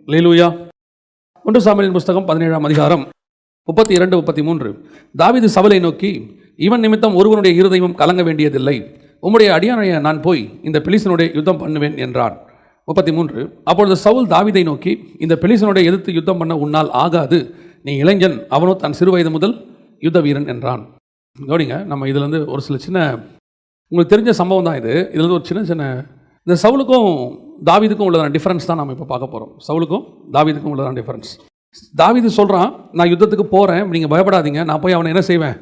அல்லேலூயா. 1 சாமுவேலின் புஸ்தகம் 17ஆம் அதிகாரம் 32, 33. தாவீது சவுலை நோக்கி, இவன் நிமித்தம் ஒருவனுடைய இருதயமும் கலங்க வேண்டியதில்லை. உம்முடைய அடியானைய நான் போய் இந்த பெலிஸ்தனுடைய யுத்தம் பண்ணுவேன் என்றான். 33. அப்பொழுது சவுல் தாவீதை நோக்கி, இந்த பெலிஸ்தனுடைய எதிர்த்து யுத்தம் பண்ண உன்னால் ஆகாது. நீ இளைஞன், அவனோ தன் சிறு வயது முதல் யுத்த வீரன் என்றான். கவனிங்க, நம்ம இதுலேருந்து ஒரு சில சின்ன உங்களுக்கு தெரிஞ்ச சம்பவம் தான் இது. இதுலேருந்து ஒரு சின்ன இந்த சவுலுக்கும் தாவீதுக்கும் உள்ளதான டிஃபரன்ஸ் தான் நம்ம இப்போ பார்க்க போகிறோம். சவுலுக்கும் தாவீதுக்கும் உள்ளதான டிஃபரன்ஸ். தாவீது சொல்கிறான், நான் யுத்தத்துக்கு போகிறேன், நீங்கள் பயப்படாதீங்க, நான் போய் அவனை என்ன செய்வேன்,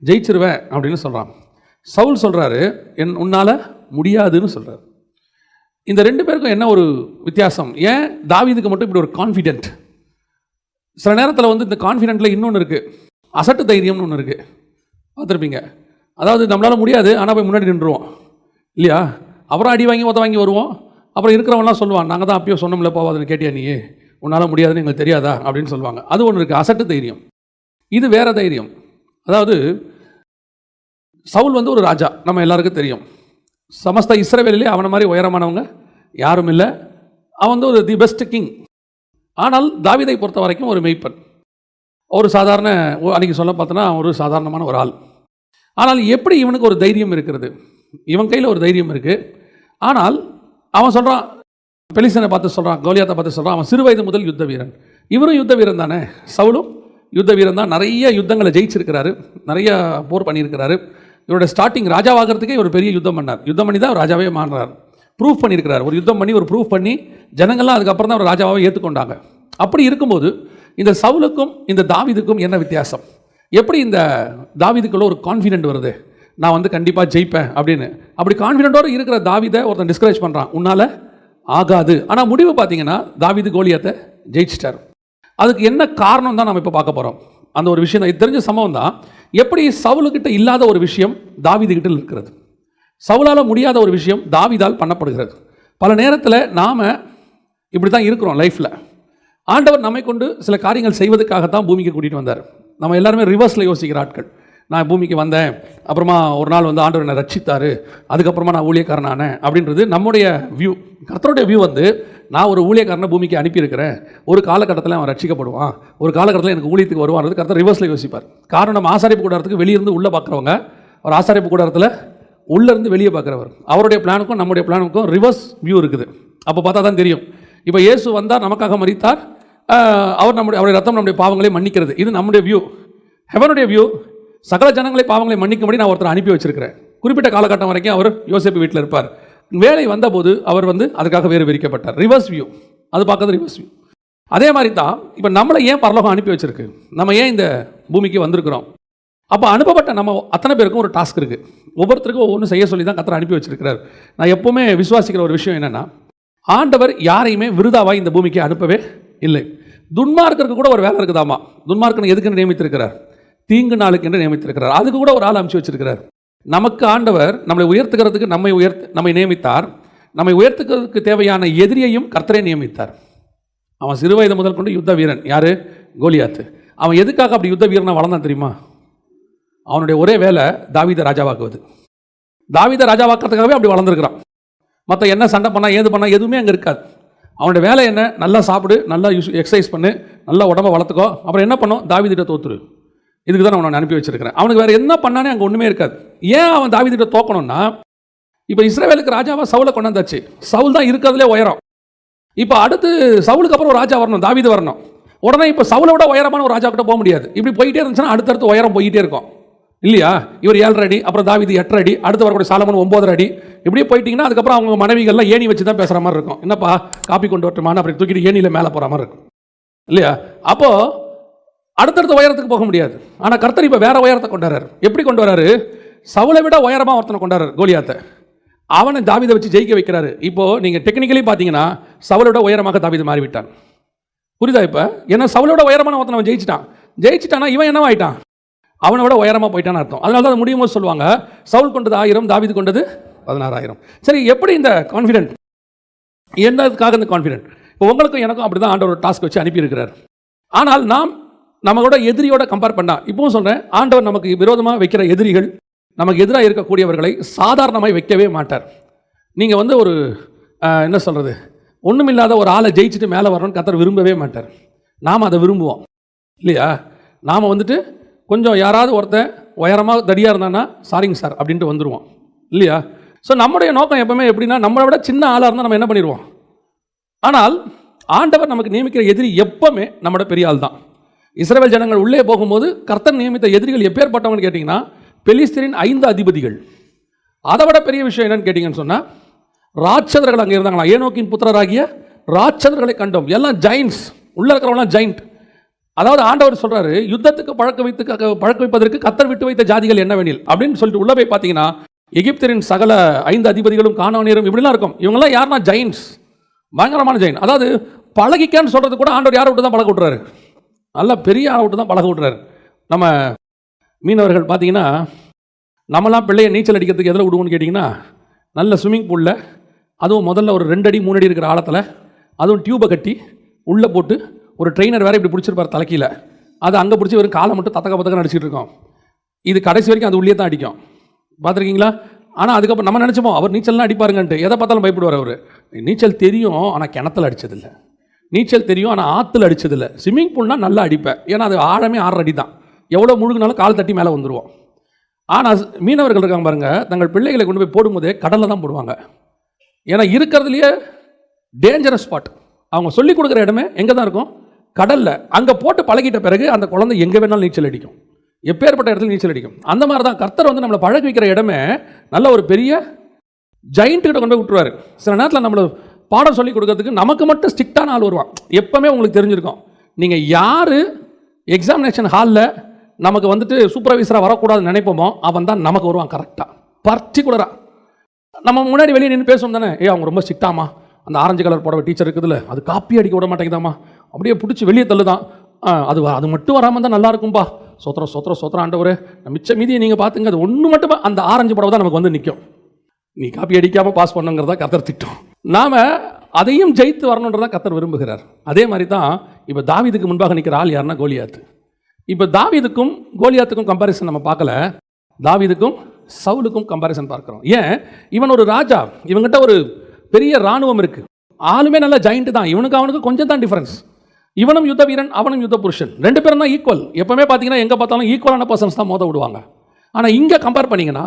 ஜெயிச்சிருவேன் அப்படின்னு சொல்கிறான். சவுல் சொல்கிறாரு, உன்னால் முடியாதுன்னு சொல்கிறார். இந்த ரெண்டு பேருக்கும் என்ன ஒரு வித்தியாசம்? ஏன் தாவீதுக்கு மட்டும் இப்படி ஒரு கான்ஃபிடென்ட்? சில நேரத்தில் வந்து இந்த கான்ஃபிடென்ட்டில் இன்னொன்று இருக்குது, அசட்டு தைரியம்னு ஒன்று இருக்குது. பார்த்துருப்பீங்க. அதாவது நம்மளால் முடியாது, ஆனால் போய் முன்னாடி நின்றுவோம் இல்லையா? அப்புறம் அடி வாங்கி உத வாங்கி வருவோம். அப்புறம் இருக்கிறவங்களாம் சொல்லுவான், நாங்கள் தான் அப்பயோ சொன்னோம்ல போவாதுன்னு, கேட்டியா நீ, உன்னால் முடியாதுன்னு எங்களுக்கு தெரியாதா அப்படின்னு சொல்லுவாங்க. அது ஒன்று இருக்குது, அசட்டு தைரியம். இது வேறு தைரியம். அதாவது சவுல் வந்து ஒரு ராஜா, நம்ம எல்லாருக்கும் தெரியும். சமஸ்த இஸ்ரவேலிலே அவனை மாதிரி உயரமானவங்க யாரும் இல்லை. அவன் வந்து ஒரு தி பெஸ்ட் கிங். ஆனால் தாவீதை பொறுத்த வரைக்கும் ஒரு மெய்ப்பன், ஒரு சாதாரண, அன்றைக்கி சொல்ல பார்த்தோன்னா ஒரு சாதாரணமான ஒரு ஆள். ஆனால் எப்படி இவனுக்கு ஒரு தைரியம் இருக்கிறது? இவன் கையில் ஒரு தைரியம் இருக்குது. ஆனால் அவன் சொல்கிறான், பெலிஸ்தனை பார்த்து சொல்கிறான், கோலியாத்தை பார்த்து சொல்கிறான், அவன் சிறு வயது முதல் யுத்த வீரன். இவரும் யுத்த வீரன் தானே, சவுலும் யுத்த வீரன் தான். நிறைய யுத்தங்களை ஜெயிச்சிருக்கிறாரு, நிறைய போர் பண்ணியிருக்கிறாரு. இவரோட ஸ்டார்டிங் ராஜாவாகிறதுக்கே ஒரு பெரிய யுத்தம் பண்ணார். யுத்தம் பண்ணி தான் ராஜாவே மாறுறார். ப்ரூஃப் பண்ணியிருக்கிறார். ஒரு யுத்தம் பண்ணி, ஒரு ப்ரூஃப் பண்ணி, ஜனங்கள்லாம் அதுக்கப்புறம் தான் ஒரு ராஜாவாக ஏற்றுக்கொண்டாங்க. அப்படி இருக்கும்போது இந்த சவுலுக்கும் இந்த தாவீதுக்கும் என்ன வித்தியாசம்? எப்படி இந்த தாவீதுக்குள்ள ஒரு கான்ஃபிடென்ட் வருது, நான் வந்து கண்டிப்பாக ஜெயிப்பேன் அப்படின்னு? அப்படி கான்ஃபிடென்ட்டோடு இருக்கிற தாவீதை ஒருத்தன் டிஸ்கரேஜ் பண்ணுறான், உன்னால் ஆகாது. ஆனால் முடிவு பார்த்தீங்கன்னா தாவீது கோலியாத்தை ஜெயிச்சிட்டார். அதுக்கு என்ன காரணம் தான் நம்ம இப்போ பார்க்க போகிறோம். அந்த ஒரு விஷயம் தான், இது தெரிஞ்ச சம்பவம் தான். எப்படி சவுலுக்கிட்ட இல்லாத ஒரு விஷயம் தாவீதுகிட்ட இருக்கிறது, சவுலால் முடியாத ஒரு விஷயம் தாவீதால் பண்ணப்படுகிறது. பல நேரத்தில் நாம் இப்படி தான் இருக்கிறோம் லைஃப்பில். ஆண்டவர் நம்மை கொண்டு சில காரியங்கள் செய்வதற்காகத்தான் பூமிக்கு கூட்டிகிட்டு வந்தார். நம்ம எல்லாருமே ரிவர்ஸில் யோசிக்கிற ஆட்கள். நான் பூமிக்கு வந்தேன், அப்புறமா ஒரு நாள் வந்து ஆண்டவர் என்னை ரட்சித்தார், அதுக்கப்புறமா நான் ஊழியக்காரனானேன் அப்படின்றது நம்முடைய வியூ. கர்த்தருடைய வியூ வந்து, நான் ஒரு ஊழியக்காரனை பூமிக்கு அனுப்பியிருக்கிறேன், ஒரு காலகட்டத்தில் அவன் ரட்சிக்கப்படுவான், ஒரு காலகட்டத்தில் எனக்கு ஊழியத்துக்கு வருவான்றது கர்த்தர் ரிவர்ஸில் யோசிப்பார். காரணம், நம்ம ஆசாரிப்பு கூடாரத்துக்கு வெளியிருந்து உள்ளே பார்க்குறவங்க, ஒரு ஆசாரிப்பு கூடாரத்தில் உள்ளேருந்து வெளியே பார்க்குறவர். அவருடைய பிளானுக்கும் நம்முடைய பிளானுக்கும் ரிவர்ஸ் வியூ இருக்குது. அப்போ பார்த்தா தான் தெரியும். இப்போ இயேசு வந்தார், நமக்காக மரித்தார், அவருடைய ரத்தம் நம்முடைய பாவங்களை மன்னிக்கிறது. இது நம்முடைய வியூ. ஹெவனுடைய வியூ, சகல ஜனங்களை பாவங்களை மன்னிக்கும்படி நான் ஒருத்தர் அனுப்பி வச்சிருக்கிறேன். குறிப்பிட்ட காலகட்டம் வரைக்கும் அவர் யோசேப்பு வீட்டில் இருப்பார். வேலை வந்தபோது அவர் வந்து அதுக்காக வேறு விரிக்கப்பட்டார். ரிவர்ஸ் வியூ, அது பார்க்கறது ரிவர்ஸ் வியூ. அதே மாதிரி தான் இப்போ நம்மளை ஏன் பரலோகம் அனுப்பி வச்சிருக்கு, நம்ம ஏன் இந்த பூமிக்கு வந்திருக்கிறோம். அப்போ அனுப்பப்பட்ட நம்ம அத்தனை பேருக்கும் ஒரு டாஸ்க் இருக்குது. ஒவ்வொருத்தருக்கும் ஒவ்வொன்று செய்ய சொல்லி தான் கர்த்தர் அனுப்பி வச்சிருக்கிறார். நான் எப்போவுமே விசுவாசிக்கிற ஒரு விஷயம் என்னென்னா, ஆண்டவர் யாரையுமே விருதாவாய் இந்த பூமிக்கு அனுப்பவே இல்லை. துன்மார்க்கருக்கு கூட ஒரு வேலை இருக்குதாமா. துன்மார்க்கனை எதுக்குன்னு நியமித்திருக்கிறார், தீங்கு நாளுக்கு என்று நியமித்திருக்கிறார். அதுக்கு கூட ஒரு ஆள் அனுப்பிச்சு வச்சிருக்கிறார். நமக்கு ஆண்டவர் நம்மளை உயர்த்துக்கிறதுக்கு நம்மை நியமித்தார். நம்மை உயர்த்துக்கிறதுக்கு தேவையான எதிரியையும் கர்த்தரே நியமித்தார். அவன் சிறு வயது முதல் கொண்டு யுத்த வீரன். யார்? கோலியாத்து. அவன் எதுக்காக அப்படி யுத்த வீரனாக வளர்ந்தான் தெரியுமா? அவனுடைய ஒரே வேலை தாவீதை ராஜாவாக்குவது. தாவீதை ராஜாவாக்கிறதுக்காகவே அப்படி வளர்ந்துருக்கிறான். மற்ற என்ன சண்டை பண்ணால் ஏது பண்ணால் எதுவுமே அங்கே இருக்காது. அவனுடைய வேலை என்ன? நல்லா சாப்பிடு, நல்லா எக்ஸசைஸ் பண்ணு, நல்லா உடம்பை வளர்த்துக்கோ. அப்புறம் என்ன பண்ணோம்? தாவீதிட்ட தோத்துரு. இதுக்கு தான் அவனை அனுப்பி வச்சிருக்கிறேன். அவனுக்கு வேறு என்ன பண்ணானே அங்கே ஒன்றுமே இருக்காது. ஏன் அவன் தாவீதிட்ட தோக்கணும்னா, இப்போ இஸ்ரவேலுக்கு ராஜாவாக சவுலை கொண்டாந்தாச்சு. சவுல் தான் இருக்கிறதுலே உயரம். இப்போ அடுத்து சவுலுக்கு அப்புறம் ஒரு ராஜா வரணும், தாவீது வரணும். உடனே இப்போ சவுலை விட உயரமான ஒரு ராஜா கிட்ட போக முடியாது. இப்படி போயிட்டே இருந்துச்சுன்னா அடுத்தடுத்து உயரம் போயிட்டே இருக்கும் இல்லையா? இவர் 7 அடி, அப்புறம் தாவீது 8 அடி, அடுத்து வரக்கூடிய சாலமன் 9 அடி. இப்படியே போயிட்டீங்கன்னா அதுக்கப்புறம் அவங்க மனைவிகள்லாம் ஏணி வச்சு தான் பேசுகிற மாதிரி இருக்கும். என்னப்பா காப்பி கொண்டு வரட்டுமான, அப்படி தூக்கிட்டு ஏணியில் மேலே போகிற மாதிரி இருக்கும் இல்லையா? அப்போது அடுத்தடுத்த உயரத்துக்கு போக முடியாது. ஆனால் கர்த்தர் இப்போ வேற உயரத்தை கொண்டாடுறாரு. எப்படி கொண்டு வராரு? சவுலை விட உயரமாக ஒருத்தனை கொண்டாடுறாரு, கோலியாத்தை. அவனை தாவீதை வச்சு ஜெயிக்க வைக்கிறாரு. இப்போது நீங்கள் டெக்னிக்கலி பார்த்தீங்கன்னா சவுலை விட உயரமாக தாவீது மாறிவிட்டான். புரியுதா? இப்போ ஏன்னா சவுலை விட உயரமான ஒருத்தனை அவன் ஜெயிச்சிட்டானா இவன் என்னவாயிட்டான்? அவனை விட உயரமாக போயிட்டான்னு அர்த்தம். அதனால தான் முடியும் போது சொல்லுவாங்க, சவுல் கொண்டது 1000, தாவீது கொண்டது 16,000. சரி, எப்படி இந்த கான்ஃபிடென்ட், என்னதுக்காக இந்த கான்ஃபிடென்ட்? இப்போ உங்களுக்கும் எனக்கும் அப்படி தான் ஆண்டவர் டாஸ்க் வச்சு அனுப்பியிருக்கிறார். ஆனால் நம்மளோட எதிரியோட கம்பேர் பண்ணால், இப்போவும் சொல்கிறேன், ஆண்டவர் நமக்கு விரோதமாக வைக்கிற எதிரிகள், நமக்கு எதிராக இருக்கக்கூடியவர்களை சாதாரணமாக வைக்கவே மாட்டார். நீங்கள் வந்து ஒரு என்ன சொல்கிறது, ஒன்றுமில்லாத ஒரு ஆளை ஜெயிச்சுட்டு மேலே வரணும்னு கர்த்தர் விரும்பவே மாட்டார். நாம் அதை விரும்புவோம் இல்லையா? நாம் வந்துட்டு கொஞ்சம் யாராவது ஒருத்தன் உயரமாக தடியாக இருந்தானா சாரிங்க சார் அப்படின்ட்டு வந்துடுவோம் இல்லையா? ஸோ நம்முடைய நோக்கம் எப்பவுமே எப்படின்னா, நம்மளை விட சின்ன ஆளாக இருந்தால் நம்ம என்ன பண்ணிடுவோம். ஆனால் ஆண்டவர் நமக்கு நியமிக்கிற எதிரி எப்பவுமே நம்மளோட பெரிய ஆள் தான். இஸ்ரவேல் ஜனங்கள் உள்ளே போகும்போது கர்த்தர் நியமித்த எதிரிகள் எப்பேற்பட்டவங்கன்னு கேட்டிங்கன்னா, பெலிஸ்தரின் 5 அதிபதிகள். அதை விட பெரிய விஷயம் என்னன்னு கேட்டிங்கன்னு சொன்னால், ராட்சதர்கள் அங்கே இருந்தாங்களா. ஏனோக்கின் புத்திரராகிய ராட்சதர்களை கண்டோம். எல்லாம் ஜெயின்ஸ், உள்ளே இருக்கிறவங்களாம் ஜெயிண்ட். அதாவது ஆண்டவர் சொல்கிறாரு, யுத்தத்துக்கு பழக்க வைப்பதற்கு கர்த்தர் விட்டு வைத்த ஜாதிகள் என்னவெனில் அப்படின்னு சொல்லிட்டு உள்ளே போய் பார்த்தீங்கன்னா, எகிப்தரின் சகல 5 அதிபதிகளும் கானானியரும் இப்படிலாம் இருக்கும். இவங்கெல்லாம் யாருன்னா ஜெயின்ஸ், பயங்கரமான ஜெயின். அதாவது பழகிக்கான்னு சொல்கிறது கூட ஆண்டவர் யாரை விட்டு தான் பழக விட்டுறாரு, நல்லா பெரிய ஆளை விட்டு தான் பழக விட்டுறாரு. நம்ம மீனவர்கள் பார்த்தீங்கன்னா, நம்மளாம் பிள்ளையை நீச்சல் அடிக்கிறதுக்கு எதில் விடுவோன்னு கேட்டிங்கன்னா, நல்ல ஸ்விம்மிங் பூலில், அதுவும் முதல்ல ஒரு 2 அடி 3 அடி இருக்கிற ஆழத்தில், அதுவும் டியூபை கட்டி உள்ளே போட்டு ஒரு ட்ரெயினர் வேறு இப்படி பிடிச்சிருப்பார் தலைக்கீழ, அதை அங்கே பிடிச்சி வெறும் காலை மட்டும் தத்தக்க அடிச்சுட்டு இருக்கோம். இது கடைசி வரைக்கும் அது உள்ளே தான் அடிக்கும், பார்த்துருக்கீங்களா? ஆனால் அதுக்கப்புறம் நம்ம நினச்சோமோ அவர் நீச்சல்லாம் அடிப்பாருங்கன்ட்டு. எதை பார்த்தாலும் பயப்படுவார் அவர். நீச்சல் தெரியும் ஆனால் கிணத்துல அடித்ததில்லை, நீச்சல் தெரியும் ஆனால் ஆற்றுல அடித்ததில்லை. ஸ்விம்மிங் பூல்னால் நல்லா அடிப்பேன், ஏன்னா அது ஆழமே 6 அடி தான், எவ்வளோ முழுகினாலும் கால் தட்டி மேலே வந்துடுவோம். ஆனால் மீனவர்கள் இருக்காங்க பாருங்கள், தங்கள் பிள்ளைகளை கொண்டு போய் போடும்போதே கடலில் தான் போடுவாங்க. ஏன்னா இருக்கிறதுலையே டேஞ்சரஸ் ஸ்பாட், அவங்க சொல்லிக் கொடுக்குற இடமே எங்கே தான் இருக்கும், கடலில். அங்கே போட்டு பழகிட்ட பிறகு அந்த குழந்தை எங்கே வேணாலும் நீச்சல் அடிக்கும், எப்பேற்பட்ட இடத்துல நீச்சல் அடிக்கும். அந்த மாதிரி தான் கர்த்தர் வந்து நம்மளை பழக வைக்கிற இடமே நல்ல ஒரு பெரிய ஜெயிண்ட்டுக்கிட்ட கொண்டு போய் விட்டுருவார். சில நேரத்தில் நம்மளை பாடம் சொல்லிக் கொடுக்கறதுக்கு நமக்கு மட்டும் ஸ்ட்ரிக்டான ஆள் வருவான். எப்போவுமே உங்களுக்கு தெரிஞ்சிருக்கும், நீங்கள் யார் எக்ஸாமினேஷன் ஹாலில் நமக்கு வந்துட்டு சூப்பர்வைசராக வரக்கூடாதுன்னு நினைப்போமோ அவன் தான் நமக்கு வருவான் கரெக்டாக, பர்டிகுலராக. நம்ம முன்னாடி வெளியே நின்று பேசுவோம் தானே, அவங்க ரொம்ப ஸ்ட்ரிக்டாமா, அந்த ஆரஞ்சு கலர் புடவை டீச்சர் இருக்குதுல்ல அது காப்பி அடிக்க விட மாட்டேங்குதாம்மா, அப்படியே பிடிச்சி வெளியே தள்ளுதான், அது மட்டும் வராமல் தான் நல்லா இருக்கும்பா, சோத்திரம் ஆண்டவரே, மிச்ச மீதியை நீங்கள் பார்த்துங்க, அது ஒன்று மட்டும் அந்த ஆரஞ்சு புடவை தான் நமக்கு வந்து நிற்கும். நீ காப்பி அடிக்காமல் பாஸ் பண்ணுங்கிறதா கர்த்தர் திட்டம். நாம் அதையும் ஜெயித்து வரணுன்றதான் கர்த்தர் விரும்புகிறார். அதே மாதிரி தான் இப்போ தாவீதுக்கு முன்பாக நிற்கிற ஆள் யாருன்னா கோலியாத்து. இப்போ தாவீதுக்கும் கோலியாத்துக்கும் கம்பாரிசன் நம்ம பார்க்கல, தாவீதுக்கும் சவுலுக்கும் கம்பாரிசன் பார்க்குறோம். ஏன், இவன் ஒரு ராஜா, இவங்கிட்ட ஒரு பெரிய இராணுவம் இருக்குது, ஆளுமே நல்ல ஜெயிண்ட் தான், இவனுக்கு அவனுக்கு கொஞ்சம் தான் டிஃபரன்ஸ். இவனும் யுத்த வீரன், அவனும் யுத்த புருஷன், 2 பேரும் தான் ஈக்குவல். எப்பவுமே பார்த்தீங்கன்னா எங்கே பார்த்தாலும் ஈக்குவலான பர்சன்ஸ் தான் மோத விடுவாங்க. ஆனால் இங்கே கம்பேர் பண்ணிங்கன்னா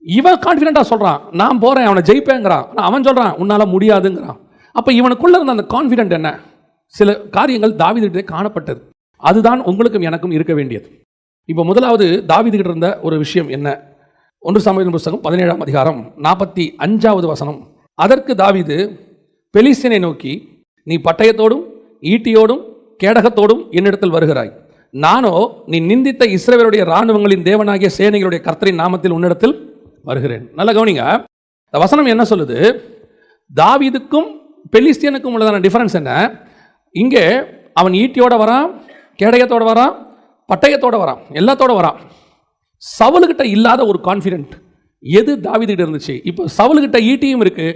இவன் கான்ஃபிடென்ட்டாக சொல்கிறான், நான் போகிறேன் அவனை ஜெயிப்பேங்கிறான். ஆனால் அவன் சொல்கிறான் உன்னால் முடியாதுங்கிறான். அப்போ இவனுக்குள்ளே இருந்த அந்த கான்ஃபிடென்ட் என்ன, சில காரியங்கள் தாவீதுகிட்டே காணப்பட்டது. அதுதான் உங்களுக்கும் எனக்கும் இருக்க வேண்டியது. இப்போ முதலாவது தாவீதுகிட்ட இருந்த ஒரு விஷயம் என்ன, 1 சாமுவேல் புத்தகம் 17ஆம் அதிகாரம் 45வது வசனம். அதற்கு தாவீது பெலிஸ்தியனை நோக்கி, நீ பட்டயத்தோடும் ஈட்டியோடும் கேடகத்தோடும் என்னிடத்தில் வருகிறாய், நானோ நீ நிந்தித்த இஸ்ரவேலுடைய இராணுவங்களின் தேவனாகிய சேனைகளுடைய கர்த்தரின் நாமத்தில் உன்னிடத்தில் வருகிறேன். நல்ல கவனிங்க, இந்த வசனம் என்ன சொல்லுது, தாவீதுக்கும் பெலிஸ்தியனுக்கும் உள்ளதான டிஃபரன்ஸ் என்ன. இங்கே அவன் ஈட்டியோட வரான், கேடயத்தோட வரான், பட்டயத்தோட வரான், எல்லாத்தோட வரான். சவுலுக்கிட்ட இல்லாத ஒரு கான்ஃபிடென்ட் எது தாவீதுகிட்ட இருந்துச்சு. இப்போ சவுலுக்கிட்ட ஈட்டியும் இருக்கு,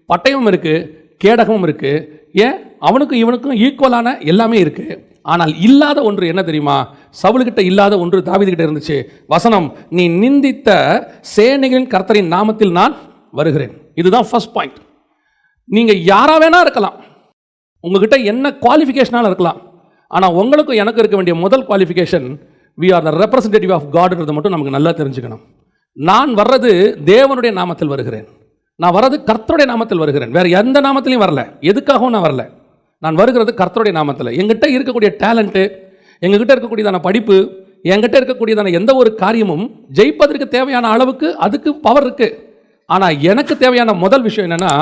பட்டயமும் இருக்கு, கேடகமும் இருக்கு. ஏன், அவனுக்கும் இவனுக்கும் ஈக்குவலான எல்லாமே இருக்கு. ஆனால் இல்லாத ஒன்று என்ன தெரியுமா, சவுலுக்கிட்ட இல்லாத ஒன்று தாவீதுகிட்ட இருந்துச்சு. வசனம், நீ நிந்தித்த சேனைகளின் கர்த்தரின் நாமத்தில் நான் வருகிறேன். இதுதான் ஃபர்ஸ்ட் பாயிண்ட். நீங்க யாரா வேணா இருக்கலாம், உங்ககிட்ட என்ன குவாலிஃபிகேஷனால இருக்கலாம், ஆனால் உங்களுக்கும் எனக்கு இருக்க வேண்டிய முதல் qualification, we are the representative of God-ன்றதை மட்டும் நமக்கு நல்லா தெரிஞ்சுக்கணும். நான் வர்றது தேவனுடைய நாமத்தில் வருகிறேன், நான் வர்றது கர்த்தருடைய நாமத்தில் வருகிறேன், வேற எந்த நாமத்திலையும் வரல, எதுக்காகவும் நான் வரல, நான் வருகிறது கர்த்தருடைய நாமத்தில். எங்கிட்ட இருக்கக்கூடிய டேலண்ட்டு, எங்ககிட்ட இருக்கக்கூடியதான படிப்பு, என்கிட்ட இருக்கக்கூடியதான எந்த ஒரு காரியமும் ஜெயிப்பதற்கு தேவையான அளவுக்கு அதுக்கு பவர் இருக்கு. ஆனால் எனக்கு தேவையான முதல் விஷயம் என்னன்னா,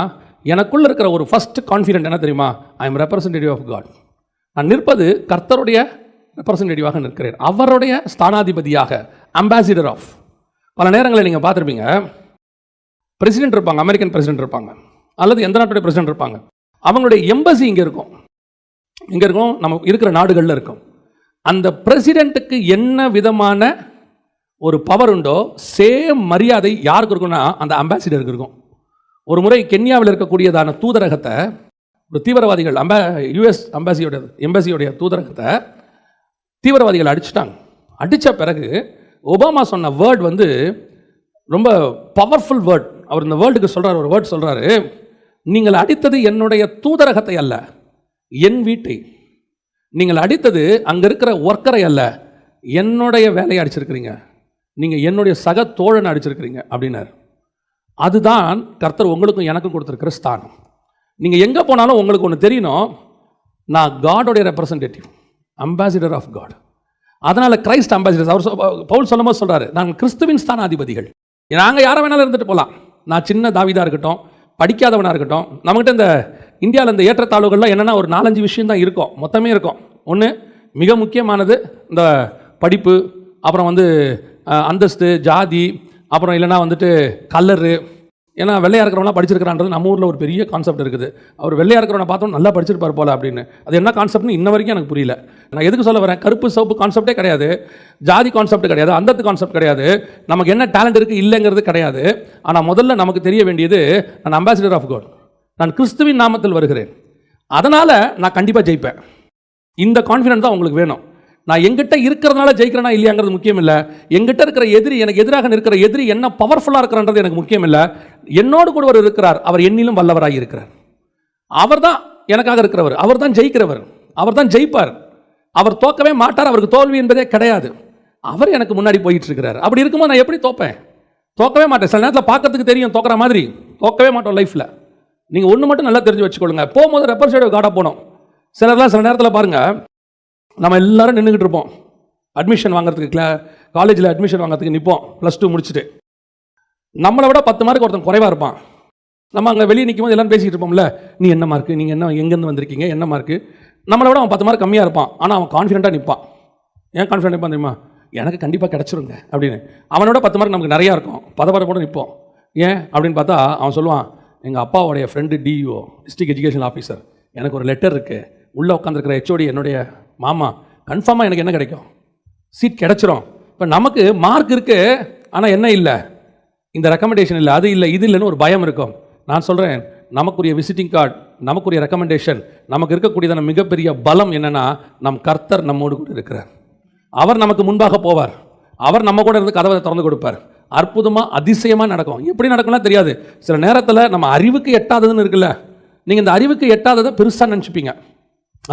எனக்குள்ள இருக்கிற ஒரு ஃபர்ஸ்ட் கான்ஃபிடென்ட் என்ன தெரியுமா, I am representative of God. நான் நிற்பது கர்த்தருடைய ரெப்ரசன்டேட்டிவாக நிற்கிறேன், அவருடைய ஸ்தானாதிபதியாக, அம்பாசிடர் ஆஃப். பல நேரங்களில் நீங்கள் பார்த்துருப்பீங்க, பிரசிடென்ட் இருப்பாங்க, அமெரிக்கன் பிரசிடென்ட் இருப்பாங்க, அல்லது எந்த நாட்டுடைய பிரசிடென்ட் இருப்பாங்க, அவங்களுடைய எம்பசி இங்கே இருக்கும், நம்ம இருக்கிற நாடுகளில் இருக்கும். அந்த பிரசிடென்ட்டுக்கு என்ன விதமான ஒரு பவர் உண்டோ சேம் மரியாதை யாருக்கு இருக்குன்னா அந்த அம்பாசிடருக்கு இருக்கும். ஒரு முறை கென்யாவில் இருக்கக்கூடியதான தூதரகத்தை ஒரு தீவிரவாதிகள், யுஎஸ் எம்பசியோடைய தூதரகத்தை தீவிரவாதிகள் அடிச்சிட்டாங்க. அடித்த பிறகு ஒபாமா சொன்ன வேர்ட் வந்து ரொம்ப பவர்ஃபுல் வேர்ட். அவர் இந்த வேர்ல்டுக்கு சொல்கிறார், ஒரு வேர்ட் சொல்கிறாரு, நீங்கள் அடித்தது என்னுடைய தூதரகத்தை அல்ல, என் வீட்டை. நீங்கள் அடித்தது அங்கே இருக்கிற ஒர்க்கரை அல்ல, என்னுடைய வேலையை அடிச்சிருக்கிறீங்க. நீங்கள் என்னுடைய சக தோழனை அடிச்சிருக்கிறீங்க அப்படின்னார். அதுதான் கர்த்தர் உங்களுக்கும் எனக்கும் கொடுத்துருக்கிற ஸ்தானம். நீங்கள் எங்கே போனாலும் உங்களுக்கு ஒன்று தெரியணும், நான் காடோடைய ரெப்ரசன்டேட்டிவ், அம்பாசிடர் ஆஃப் காட். அதனால் கிரைஸ்ட் அம்பாசிடர். அவர் பவுல் சொல்லும் போது சொல்கிறாரு, நாங்கள் கிறிஸ்துவின் ஸ்தானாதிபதிகள். நாங்கள் யாரை வேணாலும் இருந்துட்டு போகலாம். நான் சின்ன தாவீதாக இருக்கட்டும், படிக்காதவனாக இருக்கட்டும், நம்மகிட்ட இந்த இந்தியாவில் இந்த ஏற்றத்தாழ்வுகள்லாம் என்னென்னா ஒரு 4-5 விஷயம் தான் இருக்கும், மொத்தமே இருக்கும். ஒன்று மிக முக்கியமானது இந்த படிப்பு, அப்புறம் அந்தஸ்து, ஜாதி, அப்புறம் இல்லைனா கலரு. ஏன்னா வெள்ளையாக இருக்கிறவங்களாம் படிச்சிருக்கிறான்றது நம்ம ஊரில் ஒரு பெரிய கான்செப்ட் இருக்குது. அவர் வெள்ளையாக இருக்கிறவனை பார்த்தோம் நல்லா படிச்சிருப்பார் போல அப்படின்னு. அது என்ன கான்செப்ட்னு இன்ன வரைக்கும் எனக்கு புரியல. நான் எதுக்கு சொல்ல வரேன், கருப்பு சிவப்பு கான்செப்டே கிடையாது, ஜாதி கான்செப்ட் கிடையாது, அந்தத்து கான்செப்ட் கிடையாது, நமக்கு என்ன டேலண்ட் இருக்குது இல்லைங்கிறது கிடையாது. ஆனால் முதல்ல நமக்கு தெரிய வேண்டியது, நான் அம்பாசிடர் ஆஃப் காட், நான் கிறிஸ்துவின் நாமத்தில் வருகிறேன், அதனால் நான் கண்டிப்பாக ஜெயிப்பேன். இந்த கான்ஃபிடன்ஸ் தான் உங்களுக்கு வேணும். நான் எங்கிட்ட இருக்கிறதுனால ஜெயிக்கிறேனா இல்லையாங்கிறது முக்கியம் இல்லை. எங்கிட்ட இருக்கிற எதிரி, எனக்கு எதிராக இருக்கிற எதிரி என்ன பவர்ஃபுல்லாக இருக்கிறன்றது எனக்கு முக்கியம் இல்லை. என்னோடு கூட ஒரு இருக்கிறார், அவர் என்னிலும் வல்லவராக இருக்கிறார். அவர் தான் எனக்காக இருக்கிறவர், அவர் தான் ஜெயிக்கிறவர், அவர் தான் ஜெயிப்பார். அவர் தோக்கவே மாட்டார், அவருக்கு தோல்வி என்பதே கிடையாது. அவர் எனக்கு முன்னாடி போயிட்டு இருக்கிறார். அப்படி இருக்கும்போது நான் எப்படி தோப்பேன்? தோக்கவே மாட்டேன். சில நேரத்தில் பார்க்கறதுக்கு தெரியும் தோக்கிற மாதிரி, தோக்கவே மாட்டோம் லைஃப்பில். நீங்கள் ஒன்று மட்டும் நல்லா தெரிஞ்சு வச்சுக்கொள்ளுங்க, போகும்போது ரெப்ரசன்டேட்டிவ் கார்டாக போகணும். சில நேரத்தில் பாருங்கள், நம்ம எல்லாரும் நின்றுக்கிட்டு இருப்போம், அட்மிஷன் வாங்குறதுக்கு, காலேஜில் அட்மிஷன் வாங்குறதுக்கு நிற்போம், +2 முடிச்சுட்டு. நம்மளை விட 10 மார்க் ஒருத்தன் குறைவாக இருப்பான். நம்ம அங்கே வெளியே நிற்கும் போது எல்லாம் பேசிக்கிட்டு இருப்போம்ல, நீ என்ன மார்க்கு, நீங்கள் என்ன எங்கேருந்து வந்திருக்கீங்க, என்ன மார்க்கு. நம்மளை விட அவன் 10 மார்க் கம்மியாக இருப்பான், ஆனால் அவன் கான்ஃபிடென்ட்டாக நிற்பான். ஏன் கான்ஃபிடென்ட் நிற்பான் தெரியுமா? எனக்கு கண்டிப்பாக கிடச்சிருங்க அப்படின்னு. அவனோட 10 மார்க் நமக்கு நிறையா இருக்கும், பதப்பட நிற்போம். ஏன் அப்படின்னு பார்த்தா அவன் சொல்லுவான், எங்கள் அப்பாவுடைய friend DEO, district education officer, எனக்கு ஒரு லெட்டர் இருக்குது, உள்ளே உட்காந்துருக்கிற ஹெச்ஓடி என்னுடைய மாமா, கன்ஃபார்மாக எனக்கு என்ன கிடைக்கும், சீட் கிடச்சிரும். இப்போ நமக்கு மார்க் இருக்குது, ஆனால் என்ன இல்லை, இந்த ரெக்கமெண்டேஷன் இல்லை, அது இல்லை, இது இல்லைன்னு ஒரு பயம் இருக்கும். நான் சொல்கிறேன், நமக்குரிய விசிட்டிங் கார்டு, நமக்குரிய ரெக்கமெண்டேஷன், நமக்கு இருக்கக்கூடியதான மிகப்பெரிய பலம் என்னென்னா, நம் கர்த்தர் நம்மோடு கூட இருக்கிறார். அவர் நமக்கு முன்பாக போவார், அவர் நம்ம கூட இருந்து கதவை திறந்து கொடுப்பார். அற்புதமாக அதிசயமாக நடக்கும். எப்படி நடக்கும்லாம் தெரியாது. சில நேரத்தில் நம்ம அறிவுக்கு எட்டாததுன்னு இருக்குல்ல, நீங்கள் இந்த அறிவுக்கு எட்டாததை பெருசாக நினச்சிப்பீங்க.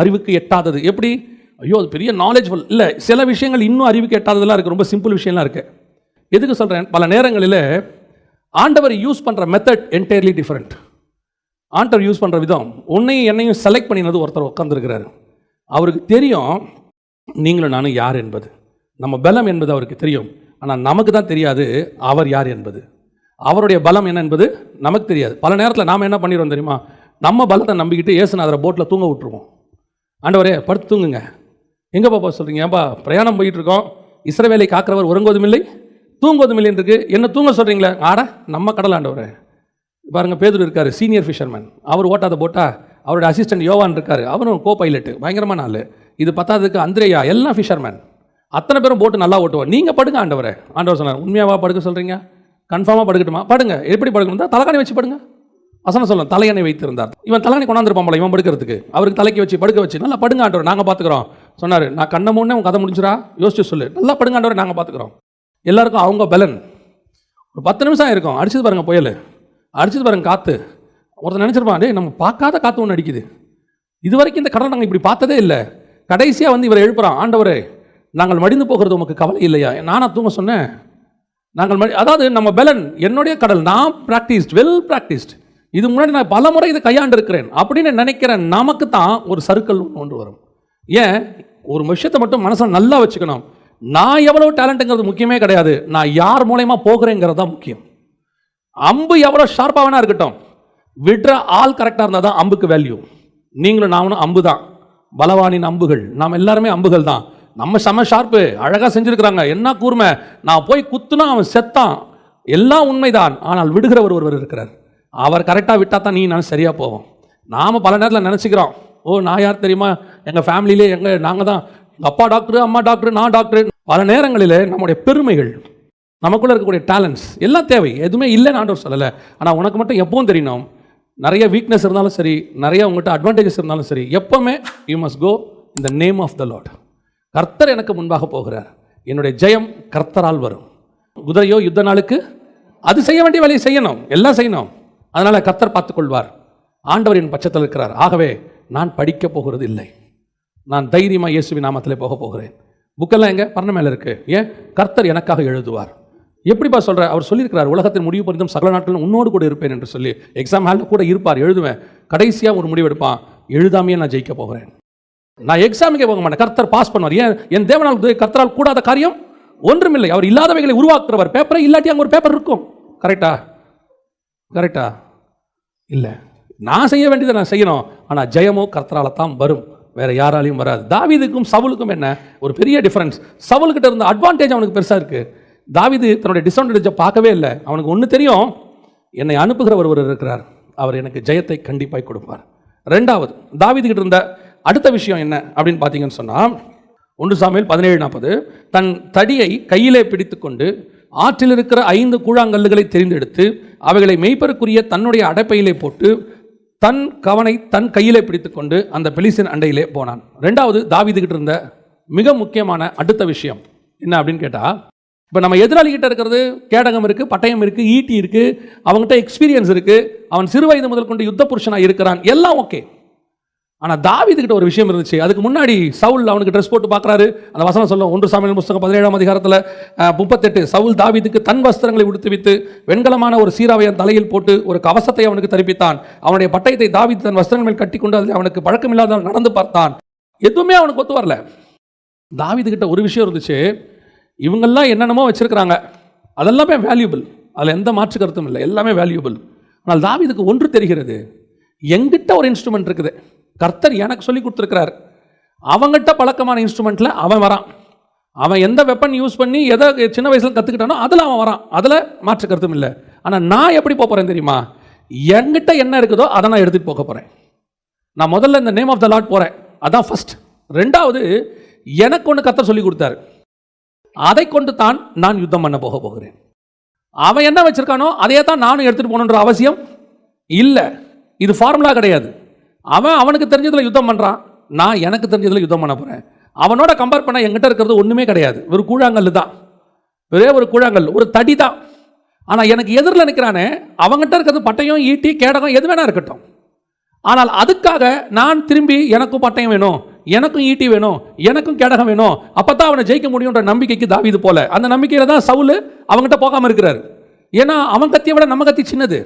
அறிவுக்கு எட்டாதது எப்படி, ஐயோ அது பெரிய நாலேஜ்ஃபுல் இல்லை. சில விஷயங்கள் இன்னும் அறிவுக்கு எட்டாததெல்லாம் இருக்குது, ரொம்ப சிம்பிள் விஷயம்லாம் இருக்குது. எதுக்கு சொல்கிறேன், பல நேரங்களில் ஆண்டவர் யூஸ் பண்ணுற மெத்தட் என்டையர்லி டிஃப்ரெண்ட். ஆண்டவர் யூஸ் பண்ணுற விதம், உன்னையும் என்னையும் செலக்ட் பண்ணினது ஒருத்தர் உட்காந்துருக்கிறாரு. அவருக்கு தெரியும் நீங்களும் நானும் யார் என்பது, நம்ம பலம் என்பது அவருக்கு தெரியும். ஆனால் நமக்கு தான் தெரியாது அவர் யார் என்பது, அவருடைய பலம் என்ன என்பது நமக்கு தெரியாது. பல நேரத்தில் நாம் என்ன பண்ணிடுவோம் தெரியுமா, நம்ம பலத்தை நம்பிக்கிட்டு ஏசுநாதரை போட்டில் தூங்க விட்டுருவோம். ஆண்டவரே படுத்து தூங்குங்க, எங்கே பாப்பா சொல்கிறீங்க, ஏன்பா பிரயாணம் போயிட்டுருக்கோம், இஸ்ரவேலை காக்கிறவர் உறங்குவதும் இல்லை தூங்குவதும் இல்லைன்னு இருக்கு, என்ன தூங்க சொல்கிறீங்களே, நம்ம கடல் ஆண்டவரே. பாருங்கள், பேதுரு இருக்கார், சீனியர் ஃபிஷர்மேன், அவர் ஓட்டாத போட்டா அவருடைய அசிஸ்டன்ட் யோவான் இருக்கார், அவரும் கோ பைலட்டு, பயங்கரமான ஆள். இது பத்தாததுக்கு அந்திரேயா, எல்லாம் ஃபிஷர்மேன், அத்தனை பேரும் போட்டு நல்லா ஓட்டுவோம். நீங்கள் படுங்க ஆண்டவரே. ஆண்டவர் சொன்னார், உண்மையாவா படுக்க சொல்கிறீங்க, கன்ஃபார்மாக படுக்கட்டுமா, படுங்க. எப்படி படுக்கணும், தலைகாணி வச்சு படுங்க. வசனம் சொல்லும், தலையணை வைத்திருந்தார். இவன் தலையணை கொண்டாந்துருப்பான் போல இவன் படுக்கிறதுக்கு, அவருக்கு தலைக்கு வச்சு படுக்க வச்சு, நல்லா படுங்க ஆண்டவர் நாங்கள் பார்த்துக்குறோம் சொன்னார். நான் கண்ணை மூணே உன் கதை முடிஞ்சிடா, யோசிச்சு சொல்லு, நல்லா படுங்க ஆண்டவர் நாங்கள் பார்த்துக்குறோம். எல்லாருக்கும் அவங்க பலன். ஒரு 10 நிமிஷம் இருக்கும், அடிச்சது பாருங்கள் புயல், அடிச்சது பாருங்கள் காற்று. ஒருத்தர் நினச்சிருப்பான், டே நம்ம பார்க்காத காற்று ஒன்று அடிக்குது, இது வரைக்கும் இந்த கடலை நாங்கள் இப்படி பார்த்ததே இல்லை. கடைசியாக இவர் எழுப்புறான், ஆண்டவரே நாங்கள் மடிந்து போகிறது உமக்கு கவலை இல்லையா, நானா தூங்க சொன்னேன், நாங்கள் அதாவது நம்ம பலன், என்னுடைய கடல், நான் ப்ராக்டிஸ்ட், வெல் ப்ராக்டிஸ்ட், இது முன்னாடி நான் பல முறை இதை கையாண்டு இருக்கிறேன் அப்படின்னு நினைக்கிறேன். நமக்கு தான் ஒரு சர்க்கிள் ஒன்று வரும். ஏன், ஒரு விஷயத்தை மட்டும் மனசில் நல்லா வச்சுக்கணும், நான் எவ்வளோ டேலண்ட்டுங்கிறது முக்கியமே கிடையாது, நான் யார் மூலயமா போகிறேங்கிறது தான் முக்கியம். அம்பு எவ்வளோ ஷார்ப்பாக வேணா இருக்கட்டும், விடுற ஆள் கரெக்டாக இருந்தால் தான் அம்புக்கு வேல்யூ. நீங்களும் நானும் அம்பு தான், பலவானின் அம்புகள், நாம் எல்லாருமே அம்புகள் தான். நம்ம செம ஷார்ப்பு, அழகாக செஞ்சுருக்கிறாங்க, என்ன கூர்மை, நான் போய் குத்துனா அவன் செத்தான், எல்லாம் உண்மைதான். ஆனால் விடுகிறவர் ஒருவர் இருக்கிறார், அவர் கரெக்டாக விட்டால் தான் நீ நான் சரியாக போவோம். நாம் பல நேரத்தில் நினச்சிக்கிறோம், ஓ நான் யார் தெரியுமா, எங்கள் ஃபேமிலியிலே நாங்கள் தான், எங்கள் அப்பா டாக்டரு, அம்மா டாக்டரு, நான் டாக்டரு. பல நேரங்களில் நம்முடைய பெருமைகள், நமக்குள்ளே இருக்கக்கூடிய டேலண்ட்ஸ் எல்லாம் தேவை, எதுவுமே இல்லைன்னு ஆண்டவர் சொல்லலை. ஆனால் உனக்கு மட்டும் எப்பவும் தெரியணும், நிறைய வீக்னஸ் இருந்தாலும் சரி, நிறைய உங்கள்கிட்ட அட்வான்டேஜஸ் இருந்தாலும் சரி, எப்போவுமே you must go in the name of the Lord. கர்த்தர் எனக்கு முன்பாக போகிறார், என்னுடைய ஜெயம் கர்த்தரால் வரும். குதிரையோ யுத்த நாளுக்கு அது செய்ய வேண்டிய வேலையை செய்யணும், எல்லாம் செய்யணும். அதனால் கர்த்தர் பார்த்துக்கொள்வார். ஆண்டவர் என் பட்சத்தில் இருக்கிறார், ஆகவே நான் படிக்கப் போகிறது இல்லை, நான் தைரியமாக இயேசுவின் நாமத்திலே போக போகிறேன். புக்கெல்லாம் எங்கே? பரண மேலே இருக்குது. ஏன்? கர்த்தர் எனக்காக எழுதுவார். எப்படிப்பா சொல்கிற? அவர் சொல்லியிருக்கிறார், உலகத்தின் முடிவு பரிந்தும் சகல நாட்களும் உன்னோடு கூட இருப்பேன் என்று சொல்லி. எக்ஸாம் ஹாலில் கூட இருப்பார், எழுதுவேன். கடைசியாக ஒரு முடிவு எடுப்பான், எழுதாமையே நான் ஜெயிக்க போகிறேன், நான் எக்ஸாமுக்கே போக மாட்டேன், கர்த்தர் பாஸ் பண்ணுவார். ஏன்? என் தேவனால் கர்த்தரால் கூடாத காரியம் ஒன்றுமில்லை. அவர் இல்லாதவைகளை உருவாக்குறவர். பேப்பரை இல்லாட்டி அங்கே ஒரு பேப்பர் இருக்கும். கரெக்டா? இல்லை, நான் செய்ய வேண்டியதை நான் செய்யணும். ஆனால் ஜெயமோ கர்த்தரால் தான் வரும், வேற யாராலையும் வராது. தாவீதுக்கும் சவுலுக்கும் என்ன ஒரு பெரிய டிஃபரன்ஸ்? சவுல்கிட்ட இருந்த அட்வான்டேஜ் அவனுக்கு பெருசாக இருக்குது. தாவீது தன்னுடைய டிஸ்அட்வான்டேஜை பார்க்கவே இல்லை. அவனுக்கு ஒன்று தெரியும், என்னை அனுப்புகிற ஒருவர் இருக்கிறார், அவர் எனக்கு ஜெயத்தை கண்டிப்பாக கொடுப்பார். ரெண்டாவது, தாவீதுகிட்ட இருந்த அடுத்த விஷயம் என்ன அப்படின்னு பார்த்தீங்கன்னு சொன்னால், 1 சாமுவேல் 17:40, தன் தடியை கையிலே பிடித்து கொண்டு ஆற்றில் இருக்கிற 5 கூழாங்கல்லுகளை தெரிந்தெடுத்து அவைகளை மேய்ப்பருக்குரிய தன்னுடைய அடைப்பையிலே போட்டு தன் கவனை தன் கையிலே பிடித்து கொண்டு அந்த பெலிஸ்தியன் அண்டையிலே போனான். ரெண்டாவது, தாவீதுகிட்ட இருந்த மிக முக்கியமான அடுத்த விஷயம் என்ன அப்படின்னு கேட்டால், இப்போ நம்ம எதிராளிகிட்ட இருக்கிறது கேடகம் இருக்குது, பட்டயம் இருக்குது, ஈட்டி இருக்குது, அவங்ககிட்ட எக்ஸ்பீரியன்ஸ் இருக்குது, அவன் சிறு வயது முதல் கொண்டு யுத்த புருஷனாக இருக்கிறான், எல்லாம் ஓகே. ஆனால் தாவீதுகிட்ட ஒரு விஷயம் இருந்துச்சு. அதுக்கு முன்னாடி சவுல் அவனுக்கு ட்ரெஸ் போட்டு பார்க்குறாரு. அந்த வசனம் சொல்லும், 1 சாமுவேல் புத்தகம் 17ஆம் அதிகாரத்தில் 38, சவுல் தாவீதுக்கு தன் வஸ்திரங்களை உடுத்துவித்து வெண்கலமான ஒரு சீராவை தலையில் போட்டு ஒரு கவசத்தை அவனுக்கு தரிப்பித்தான். அவனுடைய பட்டயத்தை தாவீது தன் வஸ்திரங்கள் மேல் கட்டி கொண்டு அதில் அவனுக்கு பழக்கமில்லாத நடந்து பார்த்தான். எதுவுமே அவனுக்கு ஒத்து வரல. தாவீதுகிட்ட ஒரு விஷயம் இருந்துச்சு, இவங்கெல்லாம் என்னென்னமோ வச்சிருக்கிறாங்க, அதெல்லாமே வேல்யூபிள், அதில் எந்த மாற்று கருத்தும் இல்லை, எல்லாமே வேல்யூபிள். ஆனால் தாவீதுக்கு ஒன்று தெரிகிறது, எங்கிட்ட ஒரு இன்ஸ்ட்ருமெண்ட் இருக்குது, கர்த்தர் எனக்கு சொல்லி கொடுத்துருக்கிறார். அவங்ககிட்ட பழக்கமான இன்ஸ்ட்ருமெண்ட்டில் அவன் வரான். அவன் எந்த வெப்பன் யூஸ் பண்ணி எதை சின்ன வயசில் கற்றுக்கிட்டானோ அதில் அவன் வரான், அதில் மாற்று கருத்தும் இல்லை. ஆனால் நான் எப்படி போக போகிறேன் தெரியுமா? என்கிட்ட என்ன இருக்குதோ அதை நான் எடுத்துகிட்டு போக போகிறேன். நான் முதல்ல இந்த நேம் ஆஃப் த லார்ட் போகிறேன், அதான் ஃபர்ஸ்ட். ரெண்டாவது, எனக்கு ஒன்று கர்த்தர் சொல்லி கொடுத்தாரு, அதை கொண்டு தான் நான் யுத்தம் பண்ண போக போகிறேன். அவன் என்ன வச்சிருக்கானோ அதையே தான் நானும் எடுத்துகிட்டு போகணுன்ற அவசியம் இல்லை. இது ஃபார்முலா கிடையாது. அவன் அவனுக்கு தெரிஞ்சதில் யுத்தம் பண்ணுறான், நான் எனக்கு தெரிஞ்சதில் யுத்தம் பண்ண போகிறேன். அவனோட கம்பேர் பண்ண என்கிட்ட இருக்கிறது ஒன்றுமே கிடையாது, ஒரு கூழாங்கல் தான், ஒரே ஒரு கூழாங்கல், ஒரு தடி தான். ஆனால் எனக்கு எதிரில் நிற்கிறானே அவங்ககிட்ட இருக்கிறது பட்டயம், ஈட்டி, கேடகம், எது வேணா இருக்கட்டும். ஆனால் அதுக்காக நான் திரும்பி எனக்கும் பட்டயம் வேணும், எனக்கும் ஈட்டி வேணும், எனக்கும் கேடகம் வேணும், அப்போ தான் அவனை ஜெயிக்க முடியுன்ற நம்பிக்கைக்கு தாவீது போல. அந்த நம்பிக்கையில் தான் சவுல் அவங்ககிட்ட போகாமல் இருக்கிறார். ஏன்னா அவன் கத்தியை விட நம்ம கத்தி சின்னது,